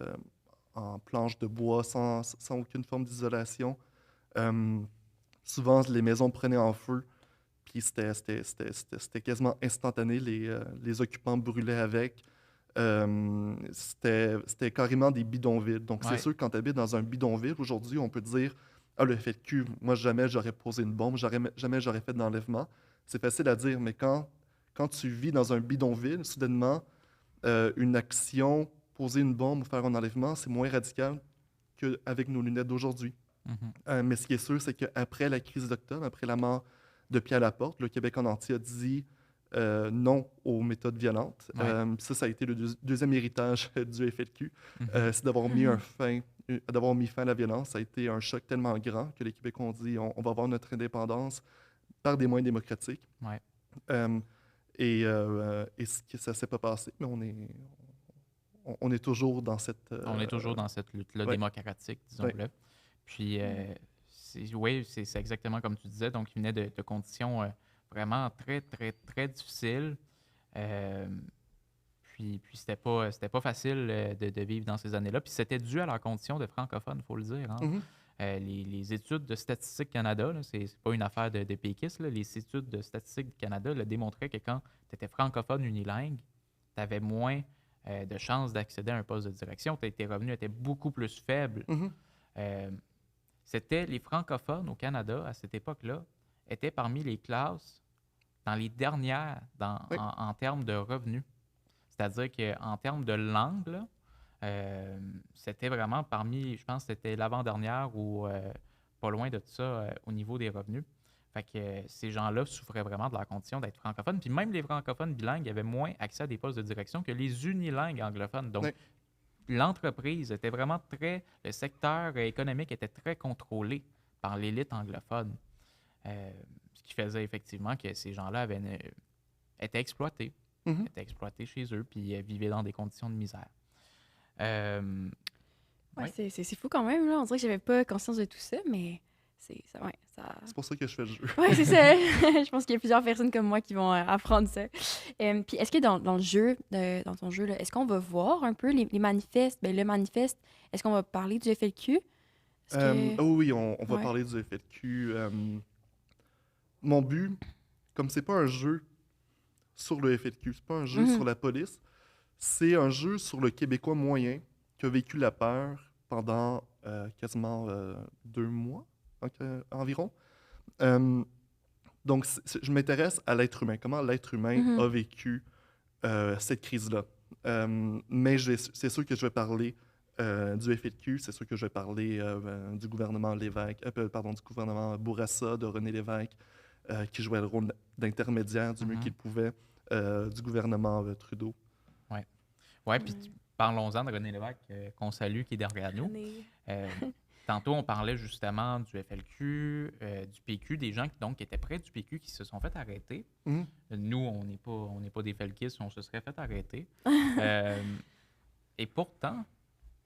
en planches de bois, sans aucune forme d'isolation. Souvent, les maisons prenaient en feu, puis c'était quasiment instantané. Les occupants brûlaient avec. C'était carrément des bidonvilles. Donc, Ouais. c'est sûr, quand tu habites dans un bidonville, aujourd'hui, on peut dire « Ah, le FLQ, moi, jamais j'aurais posé une bombe, jamais j'aurais fait d'enlèvement. » C'est facile à dire, mais quand tu vis dans un bidonville, soudainement, une action, poser une bombe ou faire un enlèvement, c'est moins radical qu'avec nos lunettes d'aujourd'hui. Mhm. Mais ce qui est sûr, c'est qu'après la crise d'octobre, après la mort de Pierre Laporte, le Québec en entier a dit non aux méthodes violentes. Ouais. Ça a été le deuxième héritage du FLQ. Mhm. C'est d'avoir mis fin à la violence. Ça a été un choc tellement grand que les Québécois ont dit on va avoir notre indépendance par des moyens démocratiques. Ouais. Et ça ne s'est pas passé, mais on est toujours dans cette... On est toujours dans cette lutte-là ouais. démocratique, disons-le. Puis, oui, c'est exactement comme tu disais. Donc, il venait de conditions vraiment très, très, très difficiles. Puis c'était pas facile de vivre dans ces années-là. Puis c'était dû à leur condition de francophone, il faut le dire. Hein. Mhm. Les études de Statistique Canada, là, c'est pas une affaire de péquistes, là, les études de Statistique Canada là, démontraient que quand tu étais francophone unilingue, tu avais moins de chances d'accéder à un poste de direction. Tes revenus étaient beaucoup plus faibles. Mhm. C'était les francophones au Canada, à cette époque-là, étaient parmi les classes dans les dernières Oui. en termes de revenus. C'est-à-dire qu'en termes de langue, là, c'était vraiment parmi, je pense que c'était l'avant-dernière ou pas loin de ça au niveau des revenus. Fait que ces gens-là souffraient vraiment de leur condition d'être francophones. Puis même les francophones bilingues avaient moins accès à des postes de direction que les unilingues anglophones. Donc, l'entreprise était vraiment le secteur économique était très contrôlé par l'élite anglophone. Ce qui faisait effectivement que ces gens-là étaient exploités. Mhm. Étaient exploités chez eux, puis vivaient dans des conditions de misère. Ouais, c'est fou quand même, là. On dirait que j'avais pas conscience de tout ça, mais ça... C'est pour ça que je fais le jeu. Oui, c'est ça. Je pense qu'il y a plusieurs personnes comme moi qui vont apprendre ça. Puis est-ce que dans le jeu, dans ton jeu, là, est-ce qu'on va voir un peu les manifestes? Ben, le manifeste, est-ce qu'on va parler du FLQ? Oui, on va Ouais. parler du FLQ. Mon but, comme c'est pas un jeu sur le FLQ, c'est pas un jeu sur la police, c'est un jeu sur le Québécois moyen qui a vécu la peur pendant quasiment 2 mois environ. Donc, je m'intéresse à l'être humain, comment l'être humain a vécu cette crise-là. Mais c'est sûr que je vais parler du FLQ, c'est sûr que je vais parler du gouvernement Lévesque, du gouvernement Bourassa, de René Lévesque, qui jouait le rôle d'intermédiaire du mieux qu'il pouvait, du gouvernement Trudeau. Oui, puis parlons-en de René Lévesque, qu'on salue, qui est derrière nous. Tantôt, on parlait justement du FLQ, du PQ, des gens qui étaient près du PQ qui se sont fait arrêter. Nous, on n'est pas des felkistes, on se serait fait arrêter. Et pourtant,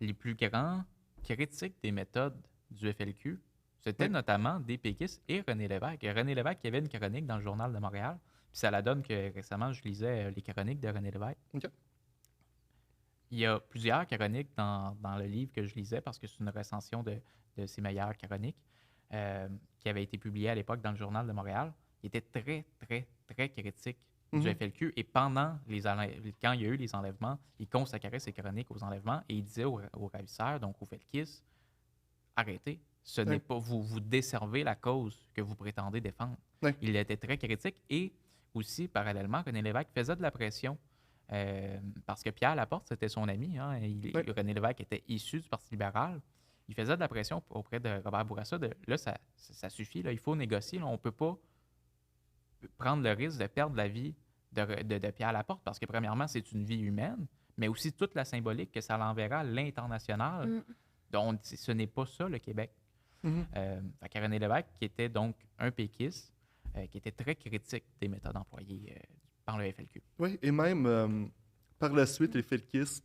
les plus grands critiques des méthodes du FLQ, c'était notamment des péquistes et René Lévesque. René Lévesque, il y avait une chronique dans le Journal de Montréal, puis ça la donne que récemment, je lisais les chroniques de René Lévesque. OK. Il y a plusieurs chroniques dans le livre que je lisais parce que c'est une recension de ses meilleures chroniques qui avait été publiée à l'époque dans le Journal de Montréal. Il était très, très, très critique du FLQ. Et quand il y a eu les enlèvements, il consacrait ses chroniques aux enlèvements et il disait aux ravisseurs, donc aux felkistes, arrêtez, ce n'est pas vous desservez la cause que vous prétendez défendre. Il était très critique et aussi, parallèlement, René Lévesque faisait de la pression. Parce que Pierre Laporte, c'était son ami. Hein, René Lévesque était issu du Parti libéral. Il faisait de la pression auprès de Robert Bourassa. Là, ça suffit. Là, il faut négocier. Là, on ne peut pas prendre le risque de perdre la vie de Pierre Laporte parce que, premièrement, c'est une vie humaine, mais aussi toute la symbolique que ça l'enverra à l'international. Donc, ce n'est pas ça, le Québec. Fait que René Lévesque, qui était donc un péquiste, qui était très critique des méthodes employées par le FLQ. Oui, et même par la suite, les felkistes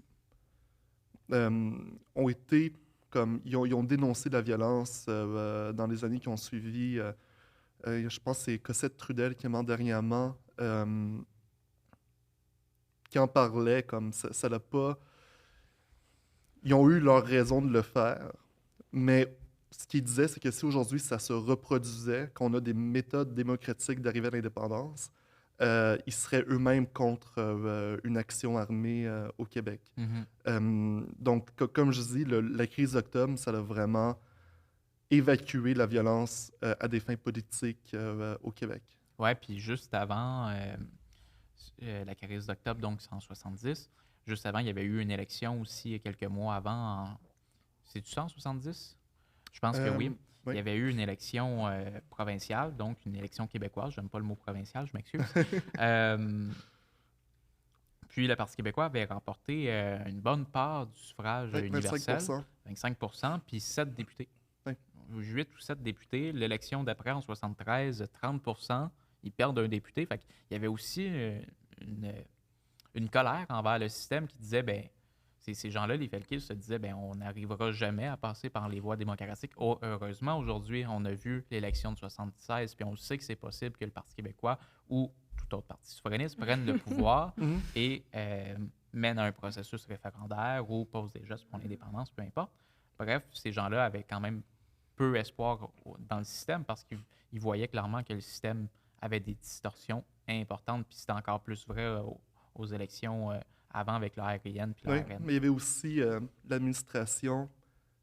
ont été comme ils ont dénoncé la violence dans les années qui ont suivi. Je pense que c'est Cossette Trudel qui, dernièrement, qui en parlait comme ça l'a pas. Ils ont eu leur raison de le faire, mais ce qu'il disait, c'est que si aujourd'hui ça se reproduisait, qu'on a des méthodes démocratiques d'arriver à l'indépendance, ils seraient eux-mêmes contre une action armée au Québec. Donc, comme je dis, la crise d'octobre, ça a vraiment évacué la violence à des fins politiques au Québec. Oui, puis juste avant la crise d'octobre, donc 170, juste avant, il y avait eu une élection aussi quelques mois avant. C'est-tu 170? Je pense que oui. Oui. Il y avait eu une élection provinciale, donc une élection québécoise. Je n'aime pas le mot provincial, je m'excuse. Puis le Parti québécois avait remporté une bonne part du suffrage universel, 25%, puis 7 députés. 8 ou 7 députés. L'élection d'après, en 73, 30%. Ils perdent un député. Fait qu'il y avait aussi une colère envers le système qui disait, ben ces gens-là, les felkistes, se disaient, ben on n'arrivera jamais à passer par les voies démocratiques. Oh, heureusement, aujourd'hui, on a vu l'élection de 76, puis on sait que c'est possible que le Parti québécois ou tout autre parti souverainiste prenne le pouvoir et mène à un processus référendaire ou pose des gestes pour l'indépendance, peu importe. Bref, ces gens-là avaient quand même peu espoir dans le système parce qu'ils voyaient clairement que le système avait des distorsions importantes, puis c'était encore plus vrai aux élections avant avec la RIN puis la RN. Mais il y avait aussi l'administration,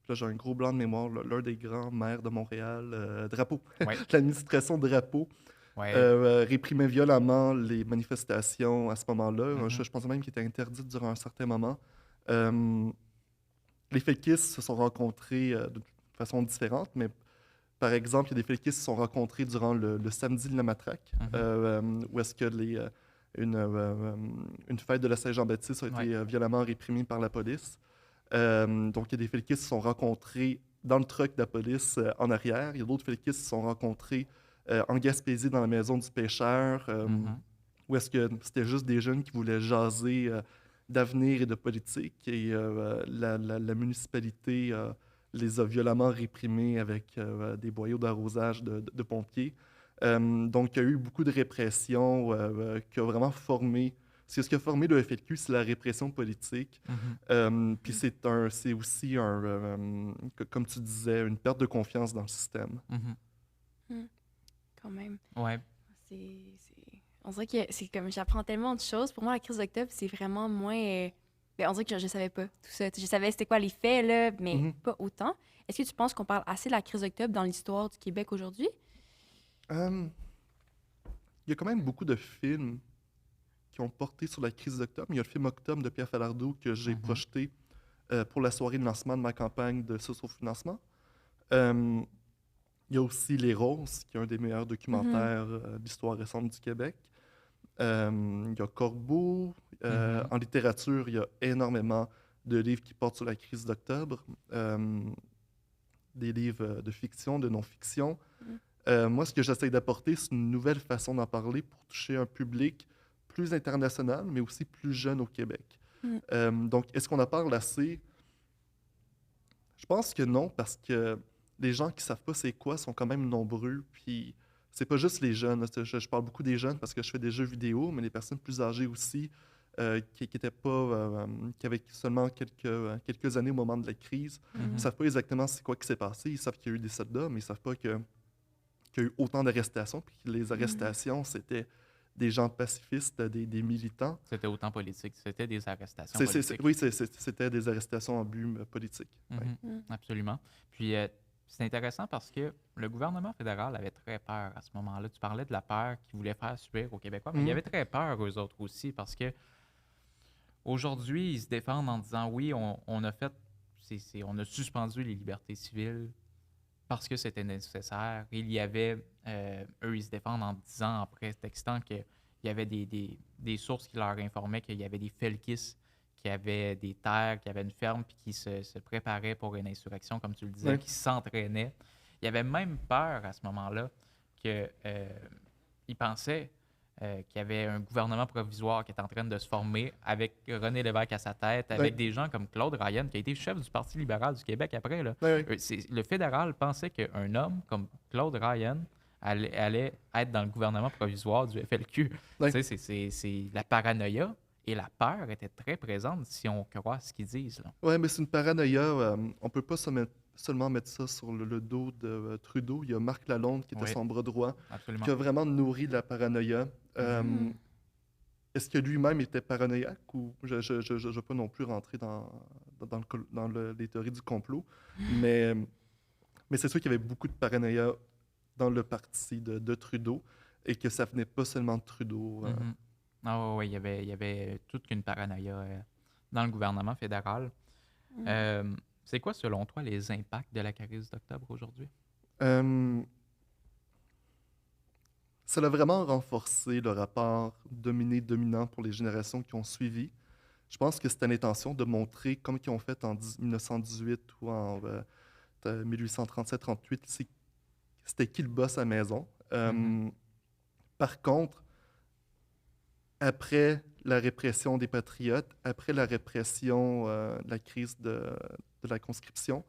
là j'ai un gros blanc de mémoire, l'un des grands maires de Montréal, Drapeau, l'administration Drapeau, réprimait violemment les manifestations à ce moment-là. Je pensais même qu'il était interdit durant un certain moment. Les felkistes se sont rencontrés de façon différente, mais par exemple, il y a des felkistes qui se sont rencontrés durant le samedi de la matraque, où est-ce que une fête de la Saint-Jean-Baptiste a été violemment réprimée par la police. Donc, il y a des felkistes qui se sont rencontrés dans le truck de la police en arrière. Il y a d'autres felkistes qui se sont rencontrés en Gaspésie dans la maison du pêcheur, où est-ce que c'était juste des jeunes qui voulaient jaser d'avenir et de politique. Et la municipalité les a violemment réprimés avec des boyaux d'arrosage de pompiers. Donc, il y a eu beaucoup de répression qui a vraiment formé. Ce qui a formé le FLQ, c'est la répression politique. Puis c'est aussi, comme tu disais, une perte de confiance dans le système. Quand même. Ouais. On dirait que c'est comme j'apprends tellement de choses. Pour moi, la crise d'octobre, c'est vraiment moins. On dirait que je savais pas tout ça. Je savais c'était quoi les faits, là, mais pas autant. Est-ce que tu penses qu'on parle assez de la crise d'octobre dans l'histoire du Québec aujourd'hui? Il y a quand même beaucoup de films qui ont porté sur la crise d'octobre. Il y a le film Octobre de Pierre Falardeau que j'ai projeté pour la soirée de lancement de ma campagne de socio-financement. Il y a aussi Les Roses, qui est un des meilleurs documentaires d'histoire récente du Québec. Il y a Corbeau. En littérature, il y a énormément de livres qui portent sur la crise d'octobre. Des livres de fiction, de non-fiction. Moi, ce que j'essaie d'apporter, c'est une nouvelle façon d'en parler pour toucher un public plus international, mais aussi plus jeune au Québec. Donc, est-ce qu'on en parle assez? Je pense que non, parce que les gens qui ne savent pas c'est quoi sont quand même nombreux, puis c'est pas juste les jeunes. Je parle beaucoup des jeunes parce que je fais des jeux vidéo, mais les personnes plus âgées aussi, qui étaient pas, qui avaient seulement quelques années au moment de la crise, ne savent pas exactement c'est quoi qui s'est passé. Ils savent qu'il y a eu des soldats, mais ils ne savent pas qu'il y a eu autant d'arrestations, puis que les arrestations, c'était des gens pacifistes, des militants. C'était autant politique, c'était des arrestations politiques. Oui, c'était des arrestations en but politique. Absolument. Puis c'est intéressant parce que le gouvernement fédéral avait très peur à ce moment-là. Tu parlais de la peur qu'ils voulaient faire subir aux Québécois, mais il y avait très peur, eux autres aussi, parce que aujourd'hui, ils se défendent en disant oui, on a suspendu les libertés civiles parce que c'était nécessaire. Il y avait, eux, ils se défendent en disant, en prétextant qu'il y avait des sources qui leur informaient qu'il y avait des felkistes qui avaient des terres, qui avaient une ferme, puis qui se préparaient pour une insurrection, comme tu le disais, qui s'entraînaient. Il y avait même peur à ce moment-là qu'ils pensaient qu'il y avait un gouvernement provisoire qui était en train de se former avec René Lévesque à sa tête, avec des gens comme Claude Ryan, qui a été chef du Parti libéral du Québec après. Là. Le fédéral pensait qu'un homme comme Claude Ryan allait être dans le gouvernement provisoire du FLQ. C'est la paranoïa et la peur étaient très présentes si on croit ce qu'ils disent. Oui, mais c'est une paranoïa. On ne peut pas seulement mettre ça sur le dos de Trudeau. Il y a Marc Lalonde, qui était son bras droit, qui a vraiment nourri la paranoïa. Est-ce que lui-même était paranoïaque ou je ne veux pas non plus rentrer dans les théories du complot, mais c'est sûr qu'il y avait beaucoup de paranoïa dans le parti de Trudeau et que ça venait pas seulement de Trudeau. Ah oui, il y avait toute une paranoïa dans le gouvernement fédéral. C'est quoi, selon toi, les impacts de la crise d'octobre aujourd'hui? Ça a vraiment renforcé le rapport dominé-dominant pour les générations qui ont suivi. Je pense que c'était l'intention de montrer, comme ils ont fait en 1918 ou en 1837-38, c'était qui le boss à la maison. Par contre, après la répression des Patriotes, après la répression de la crise de la conscription,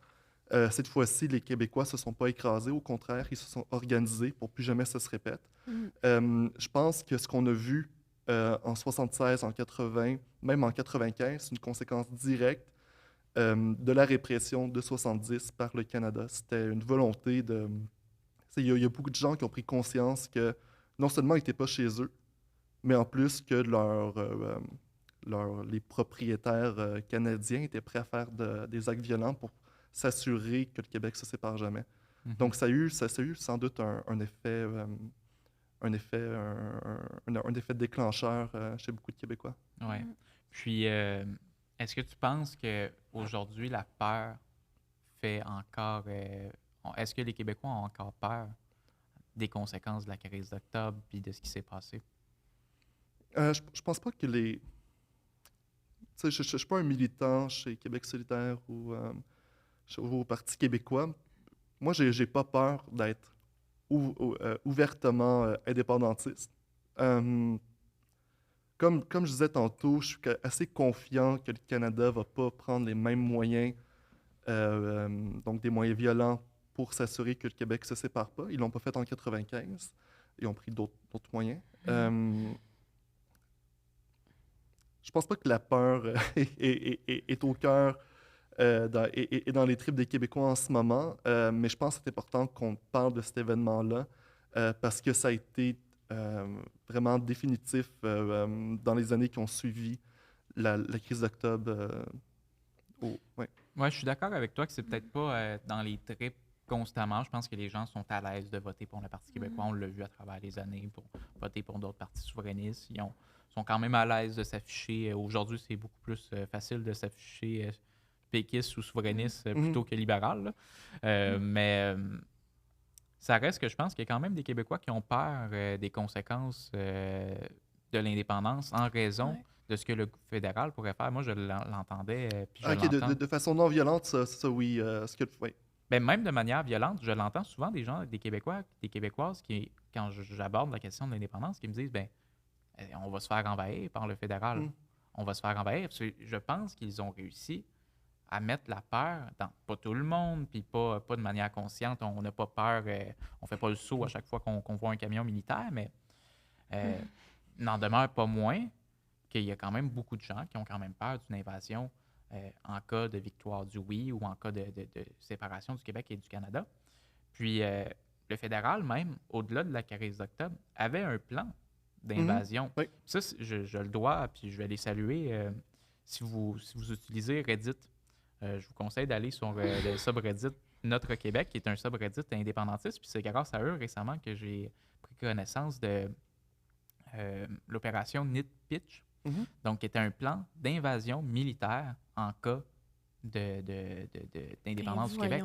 cette fois-ci, les Québécois ne se sont pas écrasés. Au contraire, ils se sont organisés pour plus jamais ça se répète. Je pense que ce qu'on a vu en 76, en 80, même en 95, c'est une conséquence directe de la répression de 70 par le Canada. C'était une volonté de... Il y a beaucoup de gens qui ont pris conscience que non seulement ils n'étaient pas chez eux, mais en plus que les propriétaires canadiens étaient prêts à faire des actes violents pour s'assurer que le Québec ne se sépare jamais. Donc, ça a eu sans doute un effet déclencheur chez beaucoup de Québécois. Oui. Puis, est-ce que tu penses qu'aujourd'hui, la peur fait encore... est-ce que les Québécois ont encore peur des conséquences de la crise d'octobre puis de ce qui s'est passé? Je pense pas que les... Je ne suis pas un militant chez Québec solidaire ou au Parti québécois. Moi, j'ai pas peur d'être ouvertement indépendantiste. Comme je disais tantôt, je suis assez confiant que le Canada ne va pas prendre les mêmes moyens, donc des moyens violents, pour s'assurer que le Québec ne se sépare pas. Ils ne l'ont pas fait en 1995. Ils ont pris d'autres moyens. Je pense pas que la peur est au cœur et dans les tripes des Québécois en ce moment, mais je pense que c'est important qu'on parle de cet événement-là parce que ça a été vraiment définitif dans les années qui ont suivi la crise d'octobre. Moi, je suis d'accord avec toi que c'est peut-être pas dans les tripes constamment. Je pense que les gens sont à l'aise de voter pour le Parti québécois. On l'a vu à travers les années pour voter pour d'autres partis souverainistes. Ils sont quand même à l'aise de s'afficher. Aujourd'hui, c'est beaucoup plus facile de s'afficher péquiste ou souverainiste plutôt que libéral. Mais ça reste que je pense qu'il y a quand même des Québécois qui ont peur des conséquences de l'indépendance en raison de ce que le fédéral pourrait faire. Moi, je l'entendais, puis je l'entends. De façon non violente, ça oui. Ben, même de manière violente, je l'entends souvent des gens, des Québécois, des Québécoises qui, quand j'aborde la question de l'indépendance, qui me disent, on va se faire envahir par le fédéral. On va se faire envahir. Parce que je pense qu'ils ont réussi à mettre la peur dans pas tout le monde, puis pas de manière consciente. On n'a pas peur, on fait pas le saut à chaque fois qu'on voit un camion militaire, mais n'en demeure pas moins qu'il y a quand même beaucoup de gens qui ont quand même peur d'une invasion en cas de victoire du oui ou en cas de séparation du Québec et du Canada. Puis le fédéral, même, au-delà de la crise d'octobre, avait un plan d'invasion. Oui. Ça, je le dois, puis je vais les saluer. Si vous utilisez Reddit, je vous conseille d'aller sur le subreddit Notre Québec, qui est un subreddit indépendantiste. Puis c'est grâce à eux récemment que j'ai pris connaissance de l'opération Knit Pitch, donc qui était un plan d'invasion militaire en cas d'indépendance du Québec.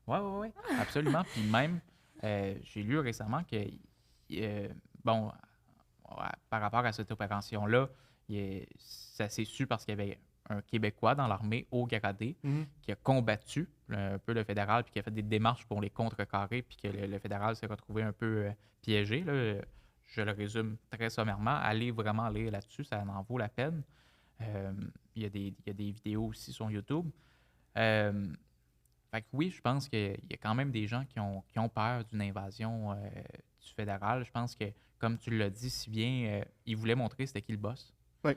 Oui, absolument. Puis même, j'ai lu récemment que, par rapport à cette opération-là, ça s'est su parce qu'il y avait un Québécois dans l'armée haut gradé qui a combattu un peu le fédéral puis qui a fait des démarches pour les contrecarrer puis que le fédéral s'est retrouvé un peu piégé. Là. je le résume très sommairement. Allez vraiment lire là-dessus, ça en vaut la peine. Il y a des vidéos aussi sur YouTube. Fait que oui, je pense qu'il y a quand même des gens qui ont peur d'une invasion du fédéral. Je pense que, comme tu l'as dit si bien, ils voulaient montrer c'était qui le boss. Oui.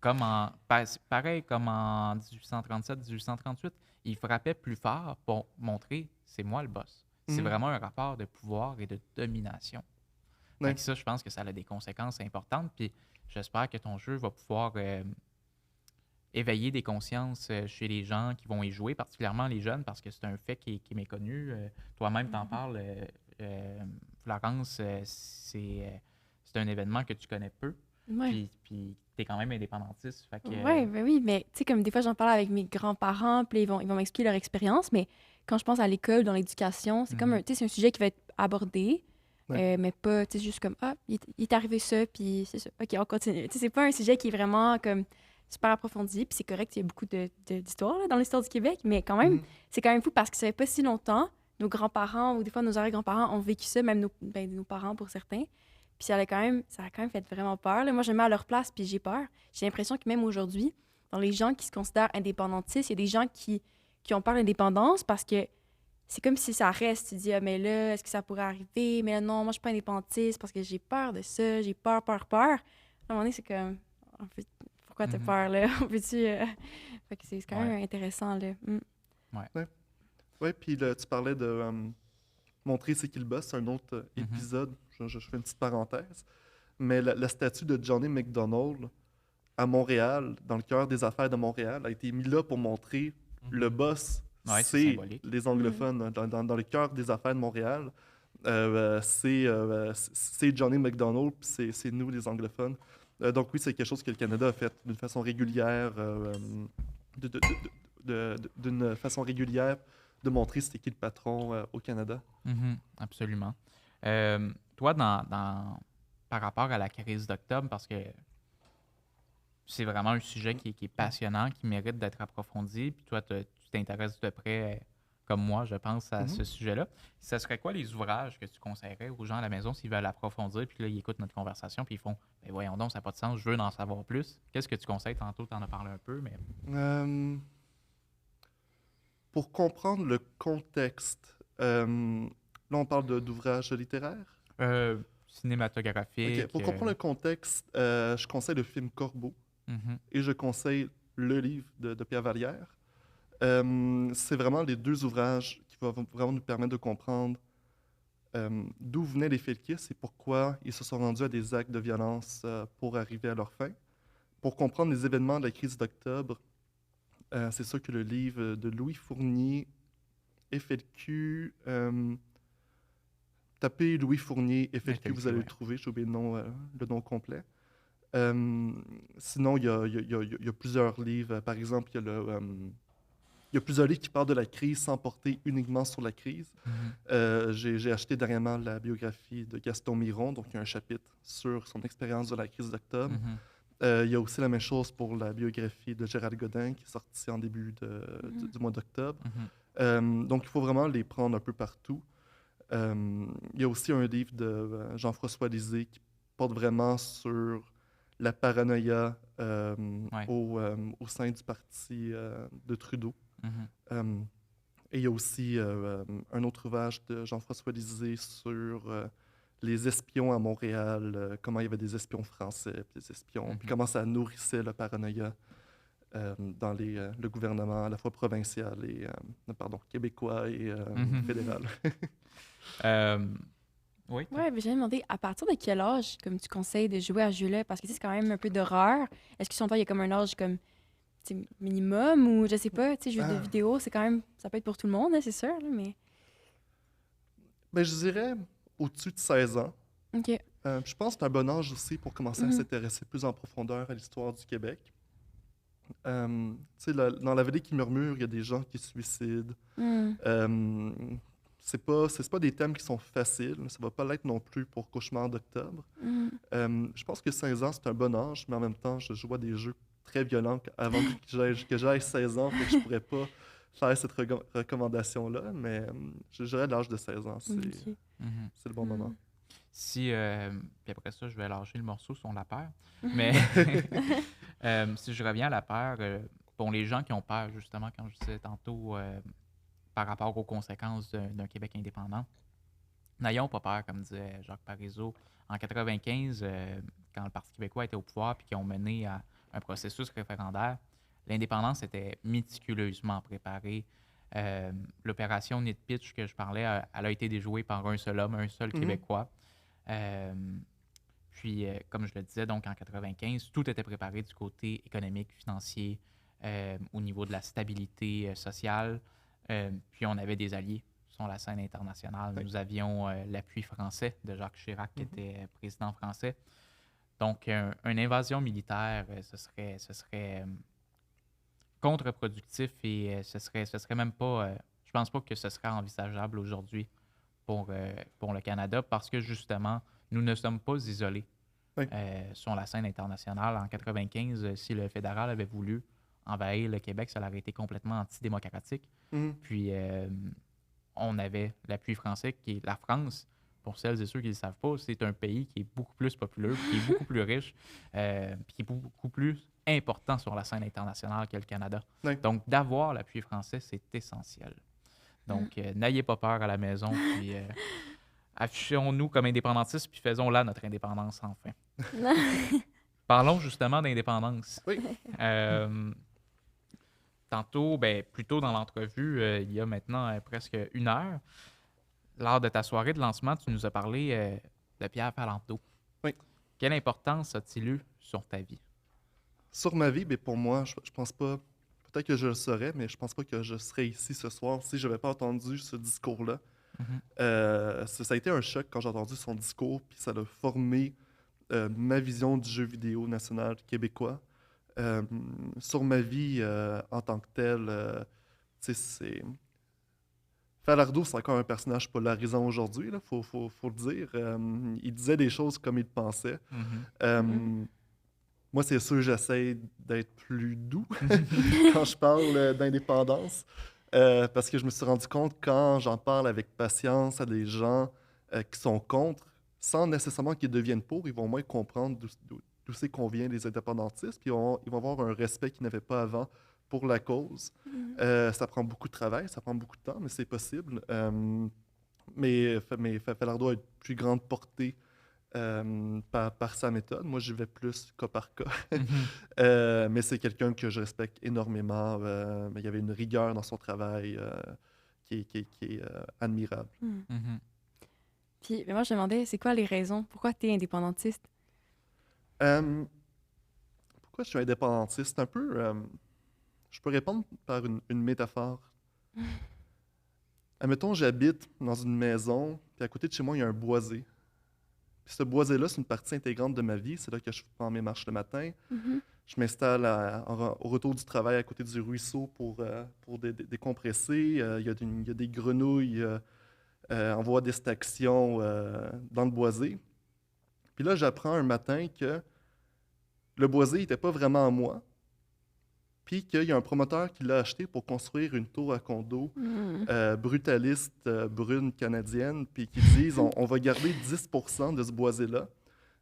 Pareil comme en 1837-1838, ils frappaient plus fort pour montrer c'est moi le boss. C'est vraiment un rapport de pouvoir et de domination. Ouais. Fait que ça, je pense que ça a des conséquences importantes. Puis j'espère que ton jeu va pouvoir éveiller des consciences chez les gens qui vont y jouer, particulièrement les jeunes, parce que c'est un fait qui est méconnu. Toi-même, t'en parles, Florence, c'est un événement que tu connais peu. Ouais. Puis t'es quand même indépendantiste. Fait que, Ouais, ben oui, mais tu sais, comme des fois, j'en parle avec mes grands-parents, puis ils vont m'expliquer leur expérience, mais quand je pense à l'école, dans l'éducation, c'est comme tu sais, c'est un sujet qui va être abordé, mais pas, tu sais, juste comme, ah, il est arrivé ça, puis c'est ça, OK, on continue. Tu sais, c'est pas un sujet qui est vraiment comme super approfondi, puis c'est correct, il y a beaucoup d'histoires là, dans l'histoire du Québec, mais quand même, c'est quand même fou parce que ça fait pas si longtemps, nos grands-parents ou des fois nos arrière-grands-parents ont vécu ça, même nos parents pour certains. Puis ça a quand même fait vraiment peur. Là. Moi, je me mets à leur place, puis j'ai peur. J'ai l'impression que même aujourd'hui, dans les gens qui se considèrent indépendantistes, il y a des gens qui ont peur de l'indépendance parce que c'est comme si ça reste. Tu dis, ah, mais là, est-ce que ça pourrait arriver? Mais là, non, moi, je suis pas indépendantiste parce que j'ai peur de ça. J'ai peur. À un moment donné, c'est comme, pourquoi t'as peur, là? Peux-tu... Fait que c'est quand même intéressant, là. Ouais, puis tu parlais de montrer c'est qui le boss, c'est un autre épisode. Je fais une petite parenthèse. Mais la statue de Johnny McDonald à Montréal, dans le cœur des affaires de Montréal, a été mise là pour montrer le boss, c'est les anglophones. Dans le cœur des affaires de Montréal, c'est Johnny McDonald, puis c'est nous, les anglophones. Donc oui, c'est quelque chose que le Canada a fait d'une façon régulière, d'une façon régulière, de montrer c'était qui le patron au Canada. Absolument. Toi, par rapport à la crise d'octobre, parce que c'est vraiment un sujet qui est passionnant, qui mérite d'être approfondi, puis toi, tu t'intéresses de près, comme moi, je pense, à ce sujet-là. Ce serait quoi les ouvrages que tu conseillerais aux gens à la maison s'ils veulent approfondir, puis là, ils écoutent notre conversation, puis ils font « Ben voyons donc, ça n'a pas de sens, je veux en savoir plus. » Qu'est-ce que tu conseilles? Tantôt, tu en as parlé un peu, mais... Pour comprendre le contexte, là, on parle d'ouvrages littéraires? Cinématographique. Okay. Pour comprendre le contexte, je conseille le film Corbeau et je conseille le livre de Pierre Vallière. C'est vraiment les deux ouvrages qui vont vraiment nous permettre de comprendre d'où venaient les Felkis et pourquoi ils se sont rendus à des actes de violence pour arriver à leur fin. Pour comprendre les événements de la crise d'octobre, c'est sûr que le livre de Louis Fournier, FLQ, tapez Louis Fournier, FLQ, vous allez le trouver, j'ai oublié le nom complet. Sinon, il y a plusieurs livres. Par exemple, il y a plusieurs livres qui parlent de la crise sans porter uniquement sur la crise. J'ai acheté dernièrement la biographie de Gaston Miron, donc il y a un chapitre sur son expérience de la crise d'octobre. Il y a aussi la même chose pour la biographie de Gérald Godin qui est sortie en début du mois d'octobre. Donc, il faut vraiment les prendre un peu partout. Il y a aussi un livre de Jean-François Lisée qui porte vraiment sur la paranoïa au sein du parti de Trudeau. Et il y a aussi un autre ouvrage de Jean-François Lisée sur les espions à Montréal, comment il y avait des espions français, des espions, puis comment ça nourrissait la paranoïa dans le gouvernement à la fois provincial et québécois et fédéral. Oui. Ouais, mais j'allais demander, à partir de quel âge comme tu conseilles de jouer à ce jeu-là? Parce que c'est quand même un peu d'horreur. Est-ce que selon toi, il y a comme un âge comme minimum ou je sais pas, tu sais, jeux de vidéo, c'est quand même, ça peut être pour tout le monde, hein, c'est sûr, là, mais... Ben, je dirais au-dessus de 16 ans. OK. Je pense que c'est un bon âge aussi pour commencer à s'intéresser plus en profondeur à l'histoire du Québec. Tu sais, dans la vallée qui murmure, il y a des gens qui se suicident. C'est pas des thèmes qui sont faciles. Ça va pas l'être non plus pour Cauchemar d'octobre. Je pense que 16 ans, c'est un bon âge, mais en même temps, je joue à des jeux très violents avant que j'aille 16 ans, fait que je pourrais pas faire cette recommandation-là, mais je dirais l'âge de 16 ans, c'est le bon moment. Puis après ça, je vais lâcher le morceau sur la peur. Mais si je reviens à la peur, bon, les gens qui ont peur, justement, quand je disais tantôt, par rapport aux conséquences d'un Québec indépendant, n'ayons pas peur, comme disait Jacques Parizeau. En 1995, quand le Parti québécois était au pouvoir et qu'ils ont mené à un processus référendaire, l'indépendance était méticuleusement préparée. L'opération Nid Pitch que je parlais, elle a été déjouée par un seul homme, un seul Québécois. Puis, comme je le disais, donc en 1995, tout était préparé du côté économique, financier, au niveau de la stabilité sociale. Puis, on avait des alliés sur la scène internationale. Oui. Nous avions l'appui français de Jacques Chirac, qui était président français. Donc, une invasion militaire, ce serait contre-productif et ce serait même pas... je pense pas que ce serait envisageable aujourd'hui pour le Canada parce que, justement, nous ne sommes pas isolés sur la scène internationale. En 1995, si le fédéral avait voulu envahir le Québec, ça aurait été complètement antidémocratique. Puis, on avait l'appui français, qui est la France. Pour celles et ceux qui ne le savent pas, c'est un pays qui est beaucoup plus populaire, qui est beaucoup plus riche, puis qui est beaucoup plus important sur la scène internationale que le Canada. Oui. Donc, d'avoir l'appui français, c'est essentiel. Donc, n'ayez pas peur à la maison, puis affichons-nous comme indépendantistes, puis faisons-la notre indépendance enfin. Parlons justement d'indépendance. Oui. Tantôt, plus tôt dans l'entrevue, il y a maintenant presque 1 heure, lors de ta soirée de lancement, tu nous as parlé de Pierre Falardeau. Oui. Quelle importance a-t-il eu sur ta vie? Sur ma vie, pour moi, je pense pas, peut-être que je le saurais, mais je pense pas que je serais ici ce soir si je n'avais pas entendu ce discours-là. Ça a été un choc quand j'ai entendu son discours, puis ça a formé ma vision du jeu vidéo national québécois. Sur ma vie en tant que tel, c'est... Falardeau, c'est encore un personnage polarisant aujourd'hui, il faut le dire. Il disait des choses comme il pensait. Moi, c'est sûr, j'essaie d'être plus doux quand je parle d'indépendance, parce que je me suis rendu compte quand j'en parle avec patience à des gens qui sont contre, sans nécessairement qu'ils deviennent pour, ils vont moins comprendre d'où c'est qu'on vient, les indépendantistes, puis ils vont avoir un respect qu'ils n'avaient pas avant pour la cause. Ça prend beaucoup de travail, ça prend beaucoup de temps, mais c'est possible. Mais Falardeau a une plus grande portée par sa méthode. Moi, j'y vais plus cas par cas. Mais c'est quelqu'un que je respecte énormément. Il y avait une rigueur dans son travail qui est admirable. Puis, moi, je me demandais, c'est quoi les raisons? Pourquoi tu es indépendantiste? Pourquoi je suis indépendantiste? Un peu... je peux répondre par une métaphore. Admettons, j'habite dans une maison, puis à côté de chez moi, il y a un boisé. Puis ce boisé-là, c'est une partie intégrante de ma vie. C'est là que je prends mes marches le matin. Je m'installe au retour du travail à côté du ruisseau pour décompresser. Il y a des grenouilles en voie d'extinction dans le boisé. Puis là, j'apprends un matin que le boisé n'était pas vraiment à moi, puis qu'il y a un promoteur qui l'a acheté pour construire une tour à condo brutaliste brune canadienne, puis qui disent on va garder 10% de ce boisé-là.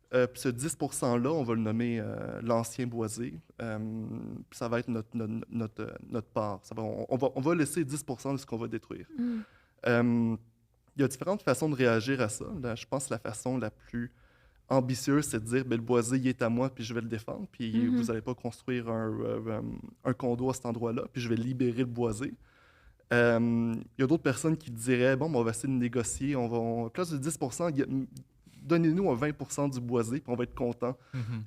Puis ce 10%-là, on va le nommer l'ancien boisé. Puis ça va être notre part. On va laisser 10% de ce qu'on va détruire. Il y a différentes façons de réagir à ça. Là, je pense que la façon la plus ambitieuse, c'est de dire le boisé, il est à moi, puis je vais le défendre. Puis vous n'allez pas construire un condo à cet endroit-là, puis je vais libérer le boisé. Il y a d'autres personnes qui diraient bon, on va essayer de négocier. À place de 10%, donnez-nous un 20% du boisé, puis on va être content.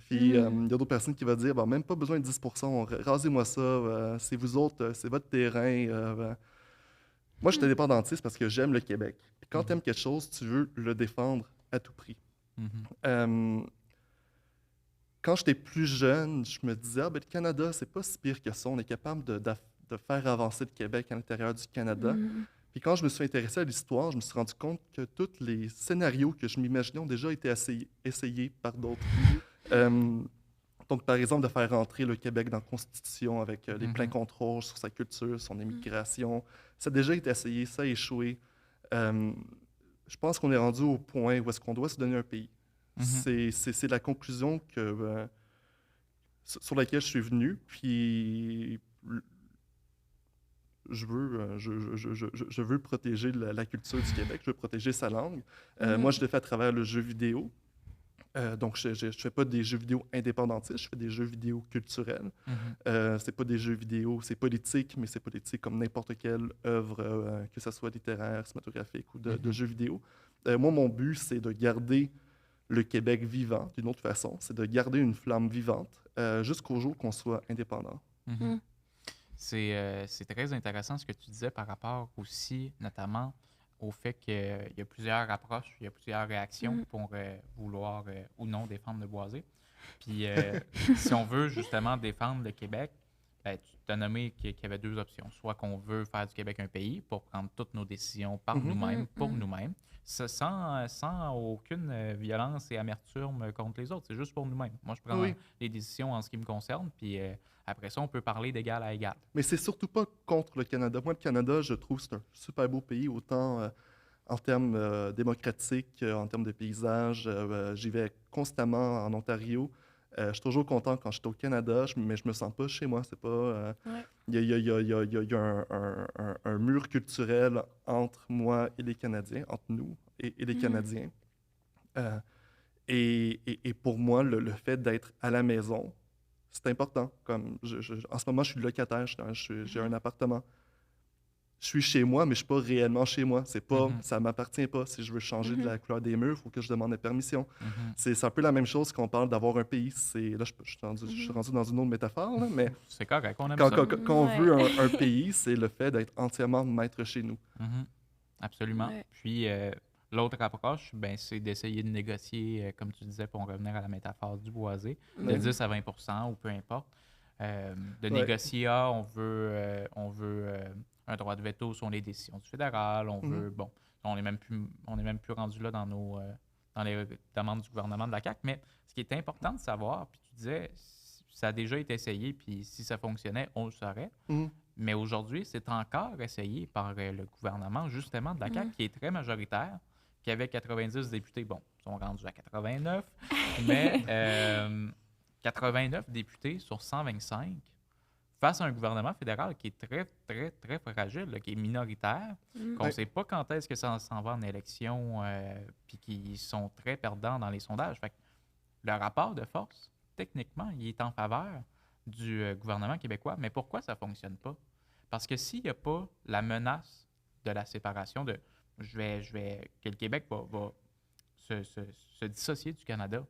Puis il y a d'autres personnes qui vont dire même pas besoin de 10%, rasez-moi ça, c'est vous autres, c'est votre terrain. Moi, je suis indépendantiste parce que j'aime le Québec. Puis quand tu aimes quelque chose, tu veux le défendre à tout prix. Quand j'étais plus jeune, je me disais le Canada, c'est pas si pire que ça. On est capable de faire avancer le Québec à l'intérieur du Canada. Puis quand je me suis intéressé à l'histoire, je me suis rendu compte que tous les scénarios que je m'imaginais ont déjà été essayés par d'autres. Donc, par exemple, de faire rentrer le Québec dans la Constitution avec les pleins contrôles sur sa culture, son immigration. Ça a déjà été essayé, ça a échoué. Je je pense qu'on est rendu au point où est-ce qu'on doit se donner un pays. C'est la conclusion sur laquelle je suis venu. Puis je veux protéger la culture du Québec, je veux protéger sa langue. Moi, je le fais à travers le jeu vidéo. Donc, je ne fais pas des jeux vidéo indépendantistes, je fais des jeux vidéo culturels. C'est pas des jeux vidéo, c'est politique, mais c'est politique comme n'importe quelle œuvre, que ce soit littéraire, cinématographique ou de jeux vidéo. Moi, mon but, c'est de garder le Québec vivant d'une autre façon. C'est de garder une flamme vivante jusqu'au jour qu'on soit indépendant. C'est très intéressant ce que tu disais par rapport aussi, notamment, au fait qu'il y a plusieurs approches, il y a plusieurs réactions pour vouloir ou non défendre le boisé. Puis, si on veut justement défendre le Québec, ben, tu t'as nommé qu'il y avait deux options. Soit qu'on veut faire du Québec un pays pour prendre toutes nos décisions par nous-mêmes, pour nous-mêmes, sans aucune violence et amertume contre les autres. C'est juste pour nous-mêmes. Moi, je prends les décisions en ce qui me concerne, puis après ça, on peut parler d'égal à égal. Mais c'est surtout pas contre le Canada. Moi, le Canada, je trouve que c'est un super beau pays, autant en termes démocratiques, en termes de paysage. J'y vais constamment en Ontario. Je suis toujours content quand je suis au Canada, mais je me sens pas chez moi. C'est pas. Il y a un mur culturel entre moi et les Canadiens, entre nous et les Canadiens. Et pour moi, le fait d'être à la maison, c'est important. Comme en ce moment, je suis locataire, j'ai un appartement. Je suis chez moi, mais je ne suis pas réellement chez moi. C'est pas, ça ne m'appartient pas. Si je veux changer de la couleur des murs, il faut que je demande la permission. C'est un peu la même chose qu'on parle d'avoir un pays. Là, je suis rendu dans une autre métaphore, là, mais c'est correct, on aime quand, ça. quand on veut un pays, c'est le fait d'être entièrement maître chez nous. Absolument. Puis, l'autre approche, ben, c'est d'essayer de négocier, comme tu disais, pour en revenir à la métaphore du boisé, de 10 à 20 % ou peu importe. De négocier, on veut un droit de veto sur les décisions du fédéral, on veut, bon, on n'est même plus rendu là dans les demandes du gouvernement de la CAQ, mais ce qui est important de savoir, puis tu disais, ça a déjà été essayé, puis si ça fonctionnait, on le saurait. Mais aujourd'hui, c'est encore essayé par le gouvernement, justement, de la CAQ, qui est très majoritaire, qui avait 90 députés. Bon, ils sont rendus à 89, mais 89 députés sur 125 face à un gouvernement fédéral qui est très, très, très fragile, là, qui est minoritaire, qu'on ne sait pas quand est-ce que ça s'en va en élection, puis qui sont très perdants dans les sondages. Fait que le rapport de force, techniquement, il est en faveur du gouvernement québécois. Mais pourquoi ça ne fonctionne pas? Parce que s'il n'y a pas la menace de la séparation, que le Québec va se dissocier du Canada,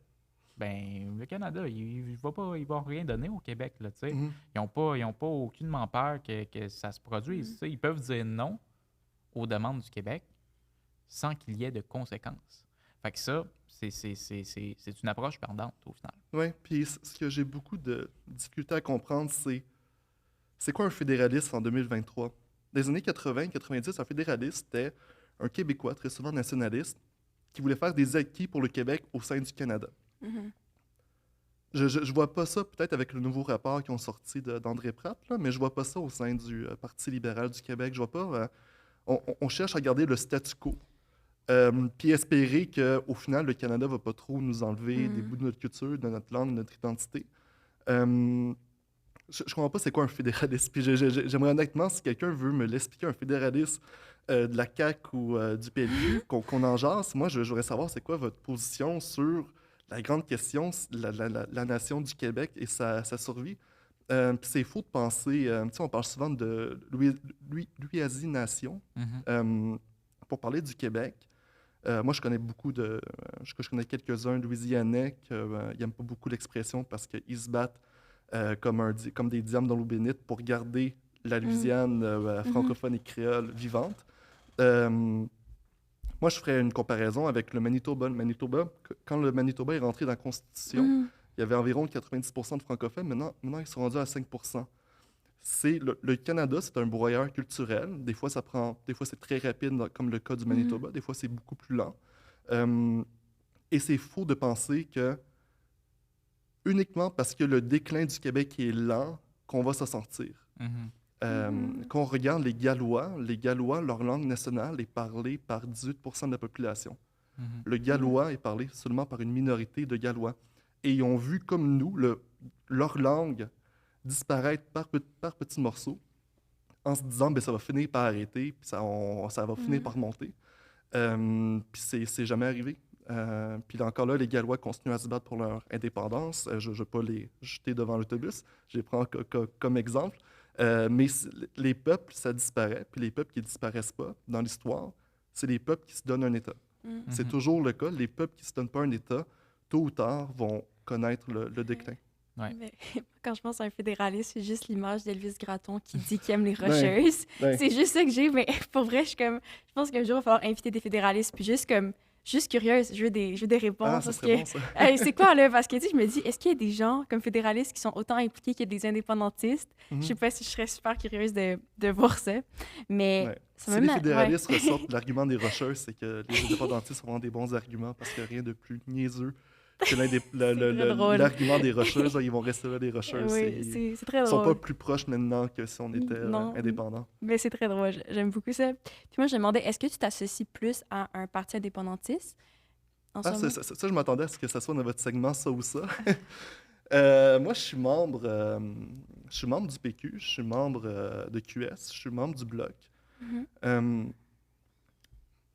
ben le Canada, il va rien donner au Québec, là, tu sais. Ils n'ont pas aucunement peur que ça se produise. Ils peuvent dire non aux demandes du Québec sans qu'il y ait de conséquences. Fait que ça, c'est une approche perdante, au final. Oui, puis ce que j'ai beaucoup de difficulté à comprendre, c'est quoi un fédéraliste en 2023? Dans les années 80-90, un fédéraliste, c'était un Québécois, très souvent nationaliste, qui voulait faire des acquis pour le Québec au sein du Canada. Je vois pas ça, peut-être avec le nouveau rapport qui ont sorti d'André Pratt, là, mais je vois pas ça au sein du Parti libéral du Québec. Je vois pas... on cherche à garder le statu quo. Puis espérer qu'au final, le Canada va pas trop nous enlever des bouts de notre culture, de notre langue, de notre identité. Je comprends pas c'est quoi un fédéraliste. Puis j'aimerais honnêtement, si quelqu'un veut me l'expliquer, un fédéraliste de la CAQ ou du PLQ, qu'on en jase, moi, je voudrais savoir c'est quoi votre position sur la grande question, la nation du Québec et sa survie. Puis c'est faux de penser, on parle souvent de louisianation pour parler du Québec. Moi, je connais je connais quelques-uns louisianais qui n'aiment pas beaucoup l'expression parce qu'ils se battent comme des diamants dans l'eau bénite pour garder la Louisiane francophone et créole vivante. Moi, je ferais une comparaison avec le Manitoba. Quand le Manitoba est rentré dans la Constitution, il y avait environ 90% de francophones. Maintenant, ils sont rendus à 5%. Le Canada, c'est un broyeur culturel. Des fois, c'est très rapide, comme le cas du Manitoba. Des fois, c'est beaucoup plus lent. Et c'est faux de penser que uniquement parce que le déclin du Québec est lent, qu'on va s'en sortir. Quand on regarde les Gallois, leur langue nationale est parlée par 18% de la population. Le gallois est parlé seulement par une minorité de Gallois. Et ils ont vu, comme nous, leur langue disparaître par petits morceaux, en se disant, ben, ça va finir par arrêter, puis ça va finir par monter. Puis c'est jamais arrivé. Puis encore là, les Gallois continuent à se battre pour leur indépendance. Je ne vais pas les jeter devant l'autobus, je les prends comme exemple. Mais les peuples, ça disparaît. Puis les peuples qui ne disparaissent pas dans l'histoire, c'est les peuples qui se donnent un État. C'est toujours le cas. Les peuples qui ne se donnent pas un État, tôt ou tard, vont connaître le déclin. Ouais. Mais, quand je pense à un fédéraliste, c'est juste l'image d'Elvis Gratton qui dit qu'il aime les Rocheuses. C'est juste ça que j'ai, mais pour vrai, je pense qu'un jour, il va falloir inviter des fédéralistes, puis juste curieuse, je veux des réponses. Ça serait bon, ça. C'est quoi, là? Parce que, tu sais, je me dis, est-ce qu'il y a des gens comme fédéralistes qui sont autant impliqués que des indépendantistes? Je sais pas si je serais super curieuse de voir ça, mais... Si les fédéralistes ressortent l'argument des Rocheuses, c'est que les indépendantistes auront des bons arguments parce qu'il n'y a rien de plus niaiseux que l'argument des Rocheuses. Ils vont rester là, les Rocheuses. Oui, c'est très drôle. Ils ne sont pas plus proches maintenant que si on était indépendants. Mais c'est très drôle. J'aime beaucoup ça. Puis moi, je me demandais, est-ce que tu t'associes plus à un parti indépendantiste? Ça, je m'attendais à ce que ça soit dans votre segment, ça ou ça. Moi, je suis membre du PQ, je suis membre de QS, je suis membre du Bloc.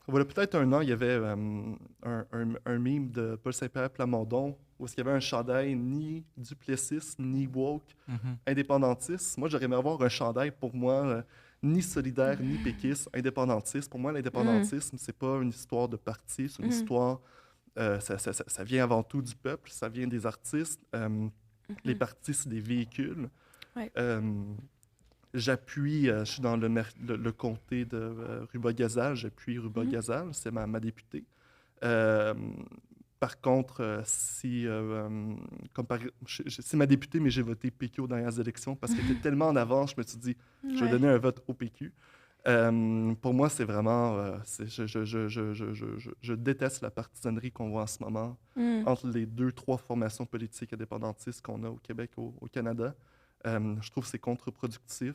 Voilà, peut-être un an, il y avait un meme de Paul Saint-Pierre Plamondon où il y avait un chandail ni Duplessis, ni woke, indépendantiste. Moi, j'aurais aimé avoir un chandail pour moi, ni solidaire, ni péquiste, indépendantiste. Pour moi, l'indépendantisme, c'est pas une histoire de parti, c'est une histoire... ça vient avant tout du peuple, ça vient des artistes. Les partis, c'est des véhicules. Ouais. J'appuie, je suis dans le comté de Ruba-Gazal, j'appuie Ruba-Gazal, c'est ma députée. Par contre, si ma députée, mais j'ai voté PQ aux dernières élections parce qu'elle était tellement en avance, je me suis dit, je vais donner un vote au PQ. Pour moi, c'est vraiment... je déteste la partisanerie qu'on voit en ce moment entre les 2-3 formations politiques indépendantistes qu'on a au Québec, au Canada. Je trouve que c'est contre-productif.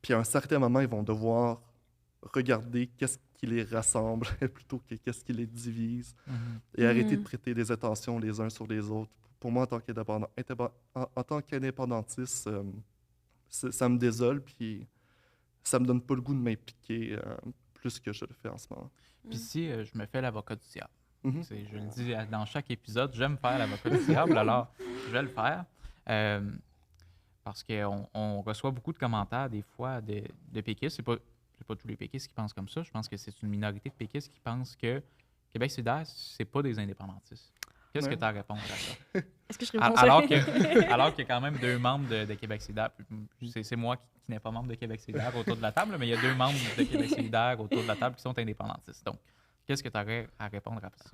Puis à un certain moment, ils vont devoir regarder qu'est-ce qui les rassemble plutôt que qu'est-ce qui les divise et arrêter de prêter des attentions les uns sur les autres. Pour moi, en tant qu'indépendantiste, ça me désole, puis ça me donne pas le goût de m'impliquer plus que je le fais en ce moment. Puis si je me fais l'avocat du diable, je le dis dans chaque épisode, j'aime faire l'avocat du diable, alors je vais le faire. Parce qu'on reçoit beaucoup de commentaires, des fois, de péquistes. C'est pas tous les péquistes qui pensent comme ça. Je pense que c'est une minorité de péquistes qui pensent que Québec solidaire, c'est pas des indépendantistes. Qu'est-ce que tu as à répondre à ça? Est-ce que je réponds alors qu'il y a quand même 2 membres de Québec solidaire. C'est moi qui n'est pas membre de Québec solidaire autour de la table, mais il y a 2 membres de Québec solidaire autour de la table qui sont indépendantistes. Donc, qu'est-ce que tu aurais à répondre à ça?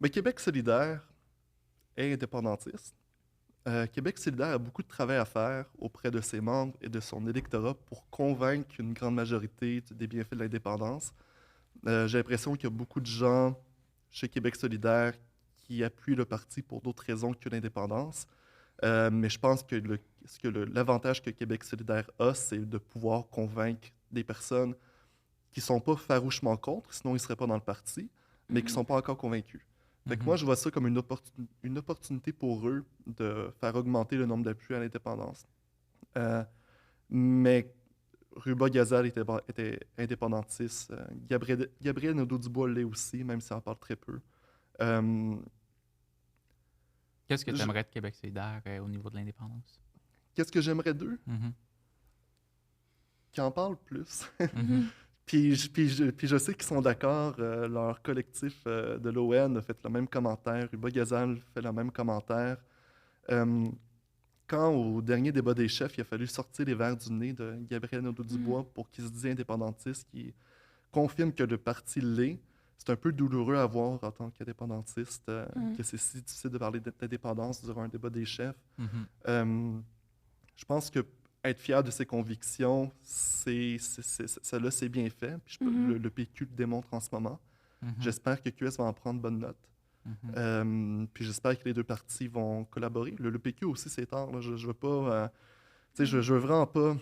Mais Québec solidaire est indépendantiste. Québec solidaire a beaucoup de travail à faire auprès de ses membres et de son électorat pour convaincre une grande majorité des bienfaits de l'indépendance. J'ai l'impression qu'il y a beaucoup de gens chez Québec solidaire qui appuient le parti pour d'autres raisons que l'indépendance. Mais je pense que l'avantage que Québec solidaire a, c'est de pouvoir convaincre des personnes qui ne sont pas farouchement contre, sinon ils ne seraient pas dans le parti, mais qui ne sont pas encore convaincus. Fait que moi, je vois ça comme une opportunité pour eux de faire augmenter le nombre d'appuis à l'indépendance. Mais Ruba-Gazal était indépendantiste. Gabriel Nadeau-Dubois l'est aussi, même s'il en parle très peu. Qu'est-ce que tu aimerais de Québec solidaire au niveau de l'indépendance? Qu'est-ce que j'aimerais d'eux? Qu'ils en parlent plus. Puis je sais qu'ils sont d'accord. Leur collectif de l'ON a fait le même commentaire. Ruba-Gazal fait le même commentaire. Quand, au dernier débat des chefs, il a fallu sortir les verres du nez de Gabriel Nadeau-Dubois pour qu'il se dise indépendantiste, qui confirme que le parti l'est, c'est un peu douloureux à voir en tant qu'indépendantiste, que c'est si difficile de parler d'indépendance durant un débat des chefs. Je pense que être fier de ses convictions, ça là, c'est bien fait. Puis le PQ le démontre en ce moment. J'espère que QS va en prendre bonne note. Puis j'espère que les 2 partis vont collaborer. Le PQ aussi, c'est tard. Là. Je veux pas... sais, je veux vraiment pas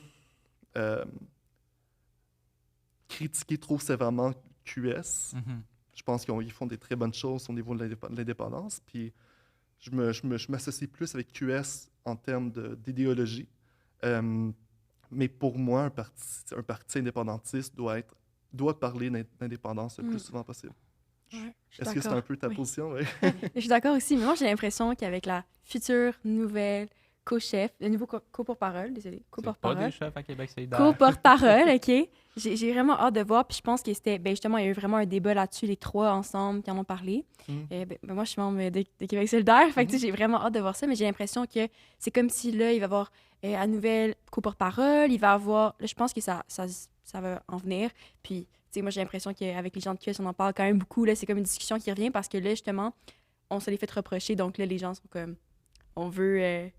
critiquer trop sévèrement QS. Mhm. Je pense qu'ils font des très bonnes choses au niveau de l'indépendance. Puis je m'associe plus avec QS en termes d'idéologie. Mais pour moi, un parti indépendantiste doit parler d'indépendance le plus souvent possible. Ouais, je suis Est-ce que c'est d'accord. un peu ta Oui. position? Oui. Je suis d'accord aussi, mais moi, j'ai l'impression qu'avec la future nouvelle co-chef, le nouveau co-porte-parole, désolé, C'est pas co-porte-parole, des chefs à Québec solidaire. co-porte-parole, OK? J'ai vraiment hâte de voir, puis je pense que c'était, ben justement, il y a eu vraiment un débat là-dessus, les trois ensemble qui en ont parlé. Moi, je suis membre de Québec solidaire, fait que tu sais, j'ai vraiment hâte de voir ça, mais j'ai l'impression que c'est comme si, là, il va y avoir la nouvelle co-porte-parole, il va avoir, là, je pense que ça va en venir, puis, tu sais, moi, j'ai l'impression qu'avec les gens de QS, on en parle quand même beaucoup, là, c'est comme une discussion qui revient, parce que là, justement, on se les fait reprocher, donc là, les gens sont comme, on veut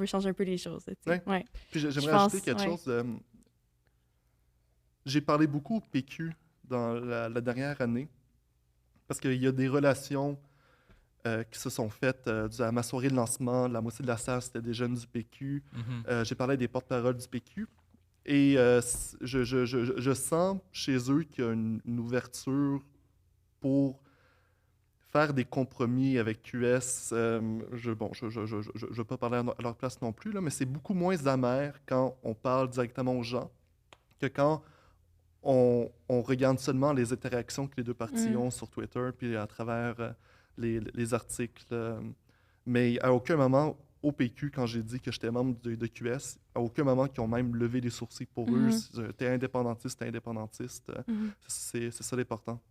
changer un peu les choses, tu sais. Ouais. Ouais. Puis j'aimerais pense, ajouter quelque chose. J'ai parlé beaucoup au PQ dans la dernière année parce qu'il y a des relations qui se sont faites à ma soirée de lancement. La moitié de la salle, c'était des jeunes du PQ. Mhm. J'ai parlé à des porte-paroles du PQ. Et je sens chez eux qu'il y a une ouverture pour faire des compromis avec QS. Je ne vais pas parler à leur place non plus, là, mais c'est beaucoup moins amer quand on parle directement aux gens que quand on regarde seulement les interactions que les deux parties ont sur Twitter puis à travers les articles. Mais à aucun moment, au PQ, quand j'ai dit que j'étais membre de QS, à aucun moment qu'ils ont même levé les sourcils pour eux. T'es indépendantiste, t'es indépendantiste. C'est ça l'important.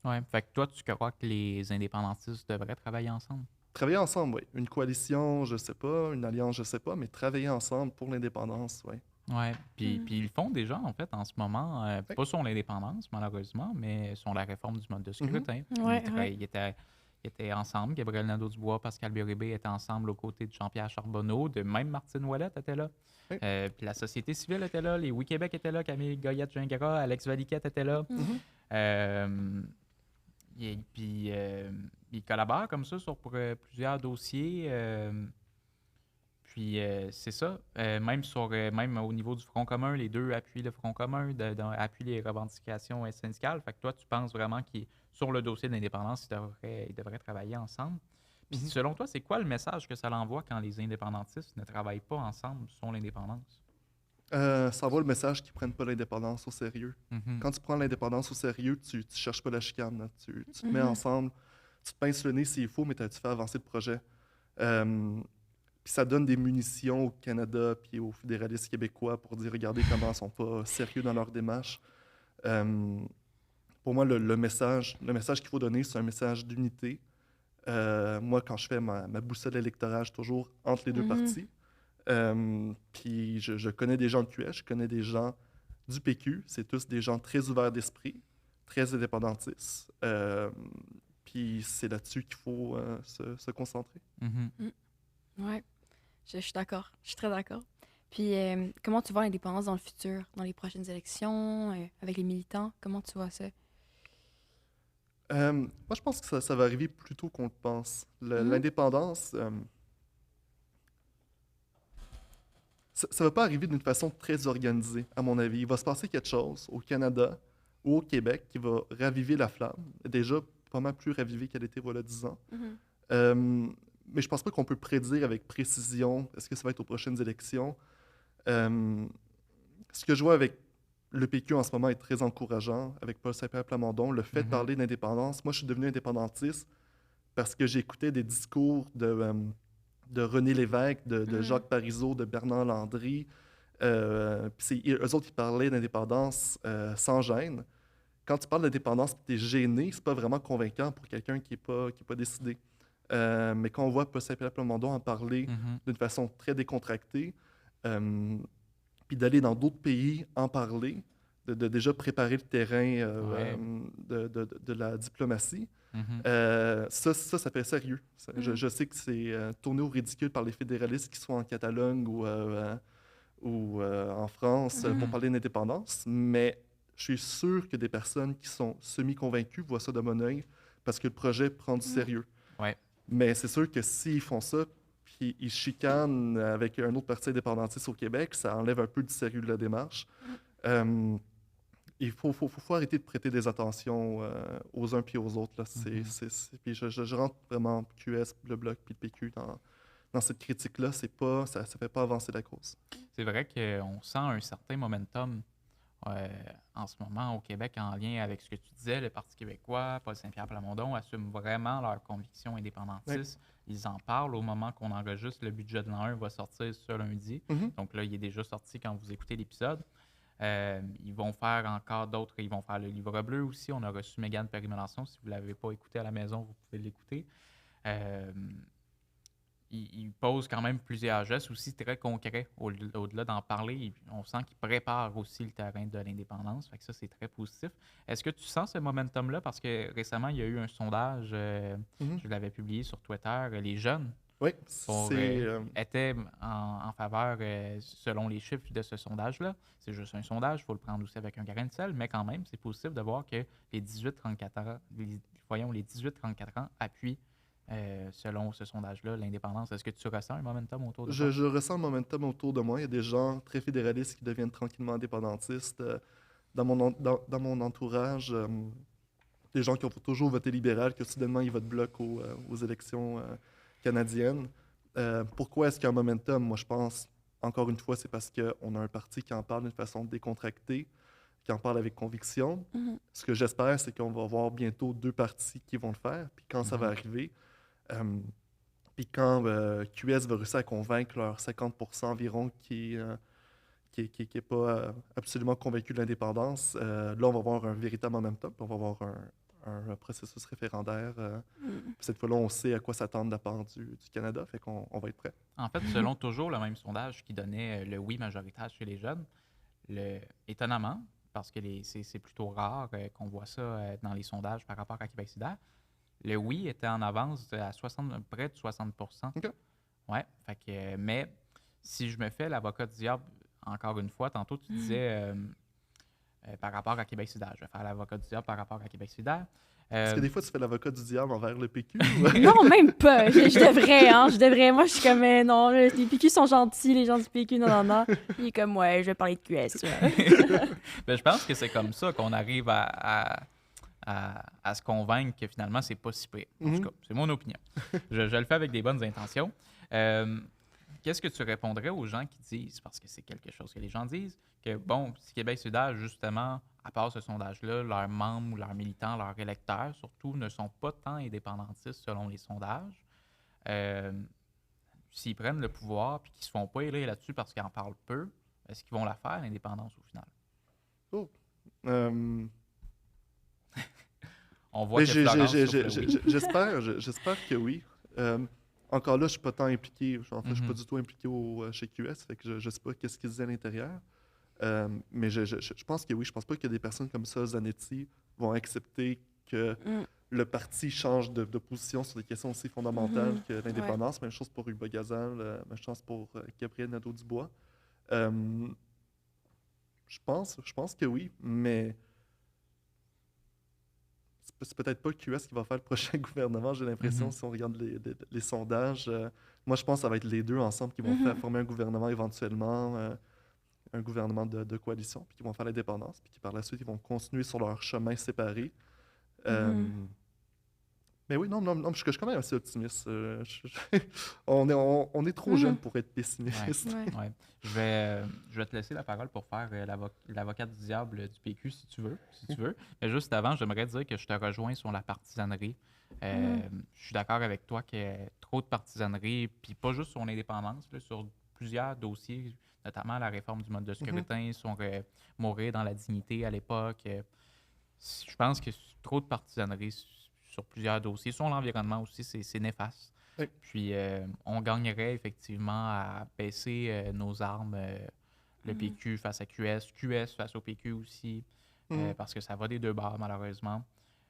Ouais. Fait que toi, tu crois que les indépendantistes devraient travailler ensemble? Travailler ensemble, oui. Une coalition, je sais pas, une alliance, je sais pas, mais travailler ensemble pour l'indépendance, oui. Oui, puis ils le font déjà, en fait, en ce moment, Oui. pas sur l'indépendance, malheureusement, mais sur la réforme du mode de scrutin. Ouais, Ils étaient ensemble. Gabriel Nadeau-Dubois, Pascal Bérubé étaient ensemble aux côtés de Jean-Pierre Charbonneau, de même Martine Ouellette était là. Oui. Puis la société civile était là, les Oui Québec étaient là, Camille Goyette-Gingras, Alex Valiquette était là. Puis ils collaborent comme ça sur plusieurs dossiers. Puis c'est ça. Même au niveau du Front commun, les deux appuient le Front commun, appuient les revendications syndicales. Fait que toi, tu penses vraiment que sur le dossier de l'indépendance, ils devraient travailler ensemble. Puis selon toi, c'est quoi le message que ça l'envoie quand les indépendantistes ne travaillent pas ensemble sur l'indépendance? Ça envoie le message qu'ils ne prennent pas l'indépendance au sérieux. Mhm. Quand tu prends l'indépendance au sérieux, tu ne cherches pas la chicane. Là. Tu te mets ensemble, tu te pinces le nez s'il faut, mais tu fais avancer le projet. Puis ça donne des munitions au Canada puis aux fédéralistes québécois pour dire, regardez comment ils ne sont pas sérieux dans leur démarche. Pour moi, le message qu'il faut donner, c'est un message d'unité. Moi, quand je fais ma boussole électorale, je suis toujours entre les deux partis. Puis je connais des gens de QS, je connais des gens du PQ. C'est tous des gens très ouverts d'esprit, très indépendantistes. Puis c'est là-dessus qu'il faut se concentrer. Oui, je suis d'accord. Je suis très d'accord. Puis, comment tu vois l'indépendance dans le futur, dans les prochaines élections, avec les militants? Comment tu vois ça? Moi, je pense que ça va arriver plus tôt qu'on le pense. L'indépendance, ça ne va pas arriver d'une façon très organisée, à mon avis. Il va se passer quelque chose au Canada ou au Québec qui va raviver la flamme. Déjà pas mal plus ravivée qu'elle était voilà 10 ans. Mais je pense pas qu'on peut prédire avec précision est-ce que ça va être aux prochaines élections. Ce que je vois avec le PQ en ce moment est très encourageant, avec Paul Saint-Pierre Plamondon. Le fait de parler d'indépendance, moi je suis devenu indépendantiste parce que j'écoutais des discours de René Lévesque, de Jacques Parizeau, de Bernard Landry. Eux autres, ils parlaient d'indépendance sans gêne. Quand tu parles d'indépendance et tu es gêné, c'est pas vraiment convaincant pour quelqu'un qui n'est pas décidé. Mais quand on voit Paul Saint-Pierre Plamondon en parler d'une façon très décontractée, puis d'aller dans d'autres pays en parler, de déjà préparer le terrain de la diplomatie, ça fait sérieux. Je sais que c'est tourné au ridicule par les fédéralistes qui sont en Catalogne ou en France pour parler d'indépendance, mais je suis sûr que des personnes qui sont semi-convaincues voient ça de bon oeil parce que le projet prend du sérieux. Ouais. Mais c'est sûr que s'ils font ça, puis ils chicanent avec un autre parti indépendantiste au Québec, ça enlève un peu du sérieux de la démarche. Il faut arrêter de prêter des attentions aux uns puis aux autres. Là. Puis je rentre vraiment QS, le Bloc puis le PQ dans cette critique-là. Ça ne fait pas avancer la cause. C'est vrai qu'on sent un certain momentum en ce moment au Québec en lien avec ce que tu disais. Le Parti québécois, Paul Saint-Pierre Plamondon assument vraiment leurs convictions indépendantistes. Oui. Ils en parlent au moment qu'on enregistre. Le budget de l'an 1 va sortir ce lundi. Donc là, il est déjà sorti quand vous écoutez l'épisode. Ils vont faire encore d'autres. Ils vont faire le livre bleu aussi. On a reçu Mégane Perry-Melançon. Si vous ne l'avez pas écouté à la maison, vous pouvez l'écouter. Ils posent quand même plusieurs gestes aussi très concrets au-delà d'en parler. On sent qu'ils préparent aussi le terrain de l'indépendance. Fait que ça, c'est très positif. Est-ce que tu sens ce momentum-là? Parce que récemment, il y a eu un sondage, je l'avais publié sur Twitter, les jeunes étaient en faveur, selon les chiffres de ce sondage-là. C'est juste un sondage, il faut le prendre aussi avec un grain de sel, mais quand même, c'est positif de voir que les 18-34 ans appuient selon ce sondage-là, l'indépendance. Est-ce que tu ressens un momentum autour de toi? Je ressens un momentum autour de moi. Il y a des gens très fédéralistes qui deviennent tranquillement indépendantistes. Dans mon entourage, des gens qui ont toujours voté libéral, que soudainement ils votent bloc aux élections canadiennes. Pourquoi est-ce qu'il y a un momentum? Moi, je pense, encore une fois, c'est parce qu'on a un parti qui en parle d'une façon décontractée, qui en parle avec conviction. Ce que j'espère, c'est qu'on va avoir bientôt 2 partis qui vont le faire. Puis quand ça va arriver, puis quand QS va réussir à convaincre leurs 50% environ qui n'est pas absolument convaincu de l'indépendance, là, on va avoir un véritable momentum. On va avoir un processus référendaire. Cette fois-là, on sait à quoi s'attendre de la part du Canada, fait qu'on va être prêt. En fait, selon toujours le même sondage qui donnait le oui majoritaire chez les jeunes, étonnamment, parce que c'est plutôt rare qu'on voit ça dans les sondages par rapport à Québec solidaire, le oui était en avance à près de 60%. OK. Ouais, fait que, mais si je me fais l'avocat du diable, encore une fois, tantôt tu disais par rapport à Québec solidaire. Je vais faire l'avocat du diable par rapport à Québec solidaire. Est-ce que des fois, tu fais l'avocat du diable envers le PQ? Non, même pas. Je devrais. Moi, je suis comme, non, les PQ sont gentils, les gens du PQ, non. Il est comme, ouais, je vais parler de QS. Ben, je pense que c'est comme ça qu'on arrive à se convaincre que finalement, c'est pas si pire. En tout cas, c'est mon opinion. Je le fais avec des bonnes intentions. Qu'est-ce que tu répondrais aux gens qui disent, parce que c'est quelque chose que les gens disent, que, bon, si Québec solidaire, justement, à part ce sondage-là, leurs membres ou leurs militants, leurs électeurs, surtout, ne sont pas tant indépendantistes selon les sondages, s'ils prennent le pouvoir et qu'ils ne se font pas élire là-dessus parce qu'ils en parlent peu, est-ce qu'ils vont la faire, l'indépendance, au final? Oh. On voit que Florence j'espère que oui. Encore là, je ne suis pas tant impliqué. En fait, je ne suis pas du tout impliqué chez QS, fait que je ne sais pas qu'est-ce qu'ils disaient à l'intérieur. Mais je pense que oui. Je ne pense pas que des personnes comme ça, Zanetti, vont accepter que le parti change de position sur des questions aussi fondamentales que l'indépendance. Même chose pour Hugues Bogazal, même chose pour Gabriel Nadeau-Dubois. Je pense que oui, mais c'est peut-être pas QS qui va faire le prochain gouvernement, j'ai l'impression, si on regarde les sondages. Moi, je pense que ça va être les deux ensemble qui vont former un gouvernement éventuellement, un gouvernement de coalition, puis qui vont faire l'indépendance, puis qui par la suite, ils vont continuer sur leur chemin séparé. Mais oui, non, je suis quand même assez optimiste. On est trop jeune pour être pessimiste. Ouais. Je vais te laisser la parole pour faire l'avocat du diable du PQ, si tu veux. Mais juste avant, j'aimerais dire que je te rejoins sur la partisanerie. Je suis d'accord avec toi qu'il y a trop de partisanerie, puis pas juste sur l'indépendance, là, sur plusieurs dossiers, notamment la réforme du mode de scrutin, sur mourir dans la dignité à l'époque. Je pense que trop de partisanerie sur plusieurs dossiers. Sur l'environnement aussi, c'est néfaste. Oui. Puis, on gagnerait effectivement à baisser nos armes, le PQ face à QS face au PQ aussi, parce que ça va des deux bords, malheureusement.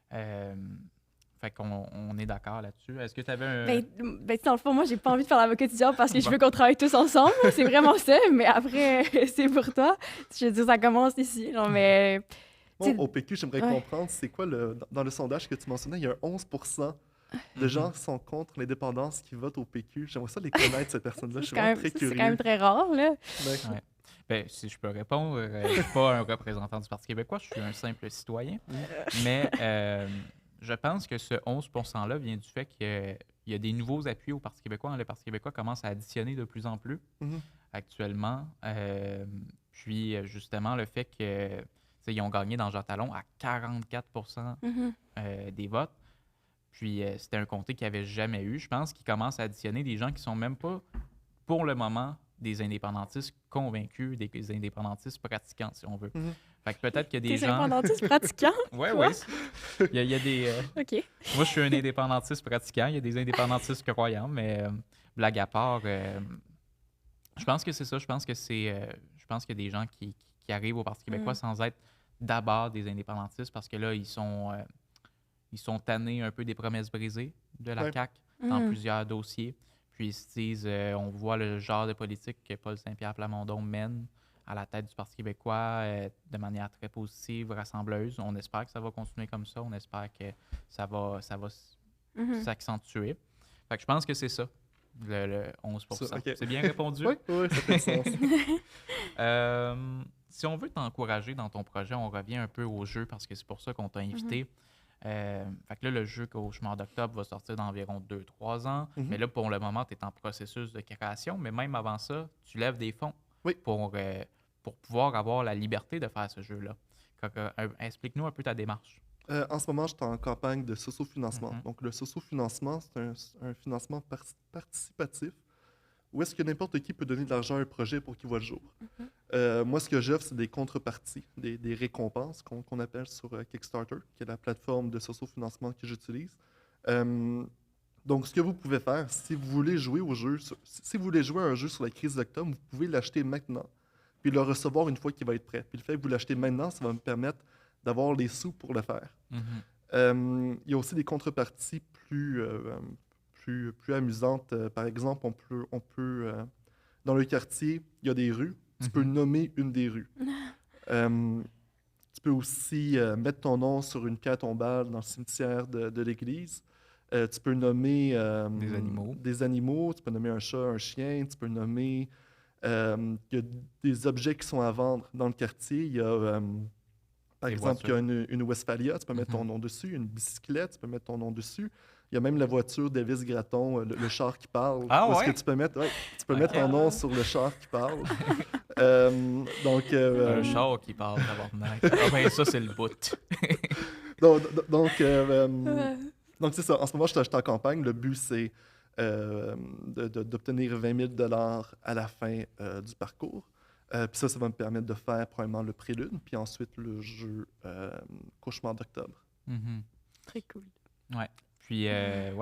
Fait qu'on est d'accord là-dessus. Est-ce que tu avais un... Ben, dans le fond, moi, j'ai pas envie de faire l'avocat du diable parce que je veux qu'on travaille tous ensemble. C'est vraiment ça. Mais après, c'est pour toi. Je veux dire, ça commence ici. Non, mais... Bon, au PQ, j'aimerais comprendre, c'est quoi dans le sondage que tu mentionnais, il y a un 11% de gens qui sont contre l'indépendance, qui votent au PQ. J'aimerais ça les connaître, ces personnes-là. Je suis vraiment très curieux. C'est quand même très rare, là. Ouais. Ben, si je peux répondre, je suis pas un représentant du Parti québécois, je suis un simple citoyen. Mais je pense que ce 11 % vient du fait qu'il y a des nouveaux appuis au Parti québécois. Le Parti québécois commence à additionner de plus en plus actuellement. Puis, justement, le fait qu'ils ont gagné dans Jean Talon à 44 % des votes. Puis, c'était un comté qu'ils n'avaient jamais eu. Je pense qu'ils commencent à additionner des gens qui sont même pas, pour le moment, des indépendantistes convaincus, des indépendantistes pratiquants, si on veut. Fait que peut-être qu'il y a des gens... Des indépendantistes pratiquants? Oui. Il y a des... OK. Moi, je suis un indépendantiste pratiquant. Il y a des indépendantistes croyants, mais blague à part, je pense que c'est ça. Je pense qu'il y a des gens qui arrivent au Parti québécois sans être d'abord des indépendantistes parce que là, ils sont tannés un peu des promesses brisées de la CAQ dans plusieurs dossiers. Puis ils se disent, on voit le genre de politique que Paul Saint-Pierre Plamondon mène à la tête du Parti québécois de manière très positive, rassembleuse. On espère que ça va continuer comme ça. On espère que ça va s'accentuer. Fait que je pense que c'est ça, le 11 %. Ça, okay. C'est bien répondu? Oui, ça fait sens. Si on veut t'encourager dans ton projet, on revient un peu au jeu parce que c'est pour ça qu'on t'a invité. Fait que là, le jeu Cauchemar d'octobre va sortir dans environ 2-3 ans. Mais là, pour le moment, tu es en processus de création. Mais même avant ça, tu lèves des fonds pour pouvoir avoir la liberté de faire ce jeu-là. Explique-nous un peu ta démarche. En ce moment, je suis en campagne de socio-financement. Donc, le socio-financement, c'est un financement participatif où est-ce que n'importe qui peut donner de l'argent à un projet pour qu'il voit le jour. Moi, ce que j'offre, c'est des contreparties, des récompenses qu'on appelle sur Kickstarter, qui est la plateforme de socio-financement que j'utilise. Donc, ce que vous pouvez faire, si vous voulez jouer au jeu, si vous voulez jouer à un jeu sur la crise d'octobre, vous pouvez l'acheter maintenant, puis le recevoir une fois qu'il va être prêt. Puis le fait que vous l'achetez maintenant, ça va me permettre d'avoir les sous pour le faire. Il y a aussi des contreparties plus amusantes. Par exemple, on peut dans le quartier, il y a des rues. Tu peux nommer une des rues. Tu peux aussi mettre ton nom sur une pierre tombale dans le cimetière de l'église. Tu peux nommer des animaux. Tu peux nommer un chat, un chien. Tu peux nommer... il y a des objets qui sont à vendre dans le quartier. Il y a... Par exemple, il y a une Westphalia, tu peux mettre ton nom dessus. Une bicyclette, tu peux mettre ton nom dessus. Il y a même la voiture d'Elvis Gratton, le char qui parle. Est-ce que tu peux mettre, mettre ton nom sur le char qui parle. Un char qui parle, tabarnak. Ça, c'est le bout. donc c'est ça. En ce moment, je suis en campagne. Le but, c'est d'obtenir 20 000 $ à la fin du parcours. Puis ça va me permettre de faire probablement le prélude, puis ensuite le jeu Cauchemar d'octobre. Très cool. Ouais. Puis,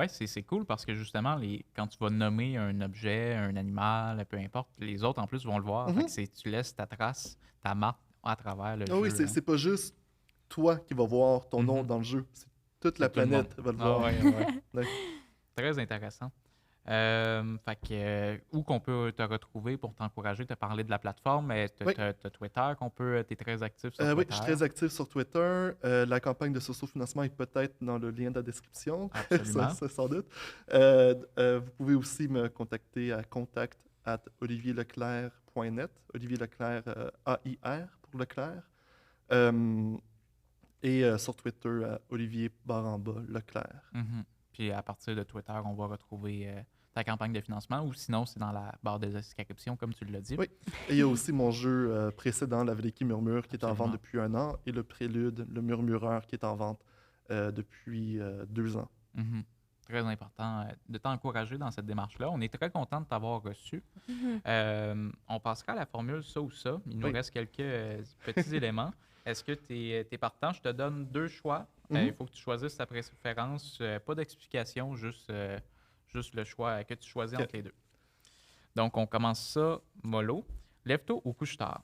c'est cool parce que justement, quand tu vas nommer un objet, un animal, peu importe, les autres en plus vont le voir. Fait que tu laisses ta trace, ta marque à travers le jeu. Oui, c'est pas juste toi qui vas voir ton nom dans le jeu. C'est toute la planète va le voir. Ouais. Très intéressant. Fait que, où qu'on peut te retrouver pour t'encourager, te parler de la plateforme? T'as Twitter t'es très actif sur Twitter? Oui, je suis très actif sur Twitter. La campagne de socio-financement est peut-être dans le lien de la description. Absolument. ça, sans doute. Vous pouvez aussi me contacter à contact@olivierleclerc.net. Olivier Leclerc, AIR pour Leclerc. Et sur Twitter, Olivier_Leclerc. Puis à partir de Twitter, on va retrouver ta campagne de financement ou sinon, c'est dans la barre de description, comme tu l'as dit. Oui. Et il y a aussi mon jeu précédent, La Vallée qui murmure, qui est en vente depuis 1 an, et le Prélude, Le Murmureur, qui est en vente depuis 2 ans. Très important de t'encourager dans cette démarche-là. On est très content de t'avoir reçu. On passera à la formule ça ou ça. Il nous reste quelques petits éléments. Est-ce que tu es partant? Je te donne 2 choix. Il faut que tu choisisses ta préférence. Pas d'explication, juste le choix que tu choisis entre les deux. Donc, on commence ça mollo. Lève-tôt ou couche-tard?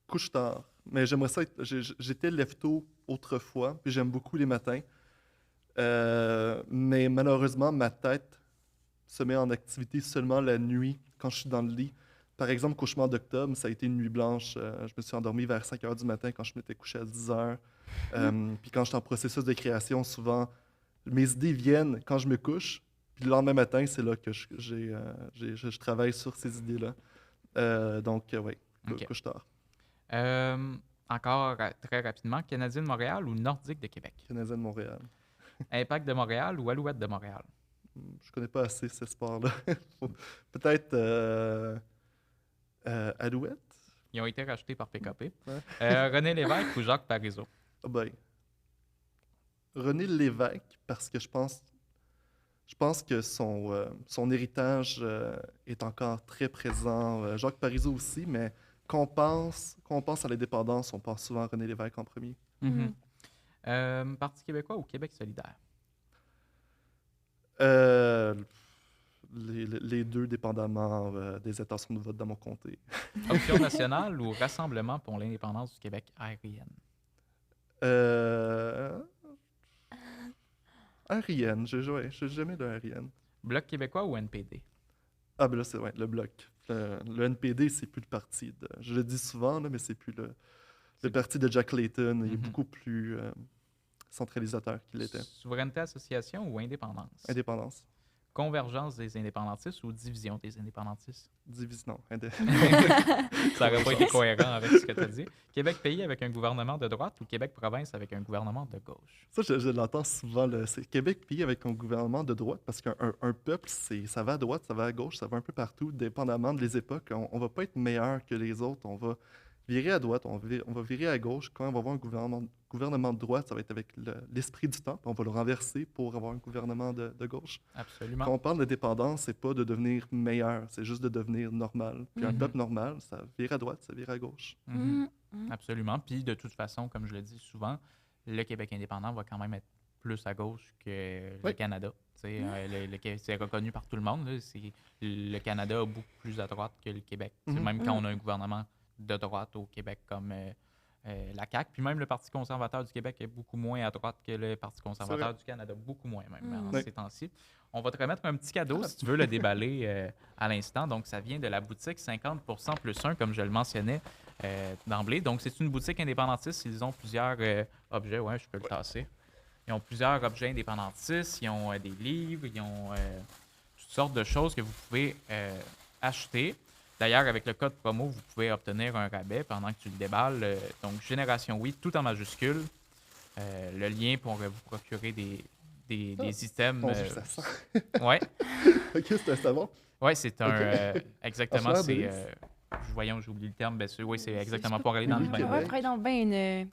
Couche-tard. Mais j'aimerais ça j'étais lève-tôt autrefois, puis j'aime beaucoup les matins. Mais malheureusement, ma tête se met en activité seulement la nuit, quand je suis dans le lit. Par exemple, Cauchemar d'octobre, ça a été une nuit blanche. Je me suis endormi vers 5 h du matin quand je m'étais couché à 10 h. Puis quand je suis en processus de création, souvent, mes idées viennent quand je me couche. Puis le lendemain matin, c'est là que je travaille sur ces idées-là. Donc, oui, couche tard. Encore très rapidement, Canadien de Montréal ou Nordique de Québec? Canadien de Montréal. Impact de Montréal ou Alouette de Montréal? Je connais pas assez ce sport-là. Peut-être Alouette? Ils ont été rachetés par PKP. Ouais. René Lévesque ou Jacques Parizeau? Ah ben, René Lévesque, parce que je pense que son héritage est encore très présent. Jacques Parizeau aussi, mais quand on pense à l'indépendance, on pense souvent à René Lévesque en premier. Parti québécois ou Québec solidaire? Les deux, dépendamment des intentions de vote dans mon comté. Option nationale ou Rassemblement pour l'indépendance du Québec aérienne? Aérienne, j'ai jamais de aérienne. Bloc québécois ou NPD? Ah, ben là, c'est le bloc. Le NPD, c'est plus le parti. Je le dis souvent, là, mais c'est plus le parti de Jack Layton. Il est beaucoup plus centralisateur qu'il était. Souveraineté association ou indépendance? Indépendance. Convergence des indépendantistes ou division des indépendantistes? Division, non. Ça n'aurait pas été cohérent avec ce que tu as dit. Québec pays avec un gouvernement de droite ou Québec province avec un gouvernement de gauche? Ça, je l'entends souvent. C'est Québec pays avec un gouvernement de droite, parce qu'un peuple, ça va à droite, ça va à gauche, ça va un peu partout, dépendamment des époques. On ne va pas être meilleur que les autres. On va virer à droite, on va virer à gauche. Quand on va avoir un gouvernement de droite, ça va être avec l'esprit du temps. Puis on va le renverser pour avoir un gouvernement de gauche. Absolument. Quand on parle de dépendance, c'est pas de devenir meilleur, c'est juste de devenir normal. Puis un peuple normal, ça vire à droite, ça vire à gauche. Absolument. Puis de toute façon, comme je le dis souvent, le Québec indépendant va quand même être plus à gauche que le Canada. C'est reconnu par tout le monde. Le Canada est beaucoup plus à droite que le Québec. Même quand on a un gouvernement de droite au Québec comme la CAQ. Puis même le Parti conservateur du Québec est beaucoup moins à droite que le Parti conservateur du Canada. Beaucoup moins même en ces temps-ci. On va te remettre un petit cadeau si tu veux le déballer à l'instant. Donc, ça vient de la boutique 50% plus 1, comme je le mentionnais d'emblée. Donc, c'est une boutique indépendantiste. Ils ont plusieurs objets. Ouais, je peux le tasser. Ils ont plusieurs objets indépendantistes. Ils ont des livres. Ils ont toutes sortes de choses que vous pouvez acheter. D'ailleurs, avec le code promo, vous pouvez obtenir un rabais pendant que tu le déballes. Donc, Génération Oui, tout en majuscule. Le lien pour vous procurer des items. Mon Dieu, ça sent. Ouais. OK, c'est un savon. Oui, c'est un... exactement, Ah, c'est... voyons, j'ai oublié le terme. Oui, c'est exactement pour aller dans le bain. Pour aller dans le bain,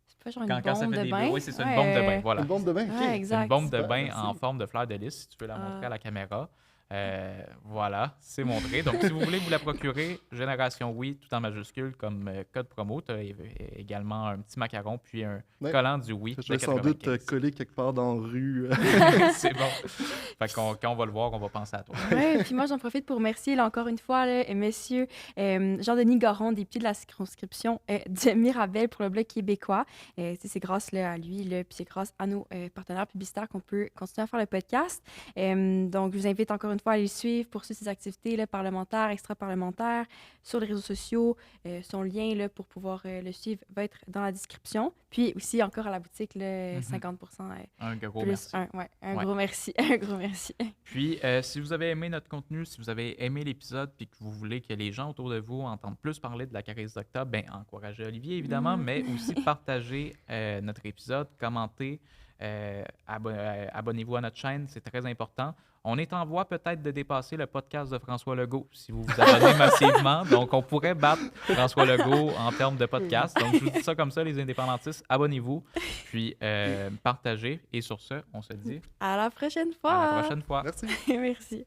c'est pas genre une Quand ça bombe fait de des bain. Oui, c'est ça, une bombe de bain, voilà. Une bombe de bain, OK. Ouais, exact. Une bombe de bain Merci. en forme de fleur de lys, si tu veux la montrer à la caméra. Voilà, c'est montré. Donc, si vous voulez vous la procurer, Génération Oui, tout en majuscule, comme code promo. Tu as également un petit macaron, puis un collant du Oui. Je vais sans doute coller quelque part dans la rue. C'est bon. Fait quand on va le voir, on va penser à toi. Oui, puis moi, j'en profite pour remercier là, encore une fois, messieurs Jean-Denis Garon, député de la circonscription de Mirabel pour le Bloc québécois. C'est grâce à lui, puis c'est grâce à nos partenaires publicitaires qu'on peut continuer à faire le podcast. Donc, je vous invite encore une fois à aller le suivre, poursuivre ses activités là, parlementaires, extra-parlementaires, sur les réseaux sociaux. Son lien là, pour pouvoir le suivre va être dans la description. Puis aussi, encore à la boutique, là, 50% un gros plus merci. Gros merci. Un gros merci. Puis, si vous avez aimé notre contenu, si vous avez aimé l'épisode, puis que vous voulez que les gens autour de vous entendent plus parler de la Carise d'octobre, bien, encouragez Olivier, évidemment, mais aussi partagez notre épisode, commentez, abonnez-vous à notre chaîne, c'est très important. On est en voie peut-être de dépasser le podcast de François Legault si vous vous abonnez massivement. Donc, on pourrait battre François Legault en termes de podcast. Donc, je vous dis ça comme ça, les indépendantistes. Abonnez-vous, puis partagez. Et sur ce, on se dit À la prochaine fois. à la prochaine fois. Merci. Merci.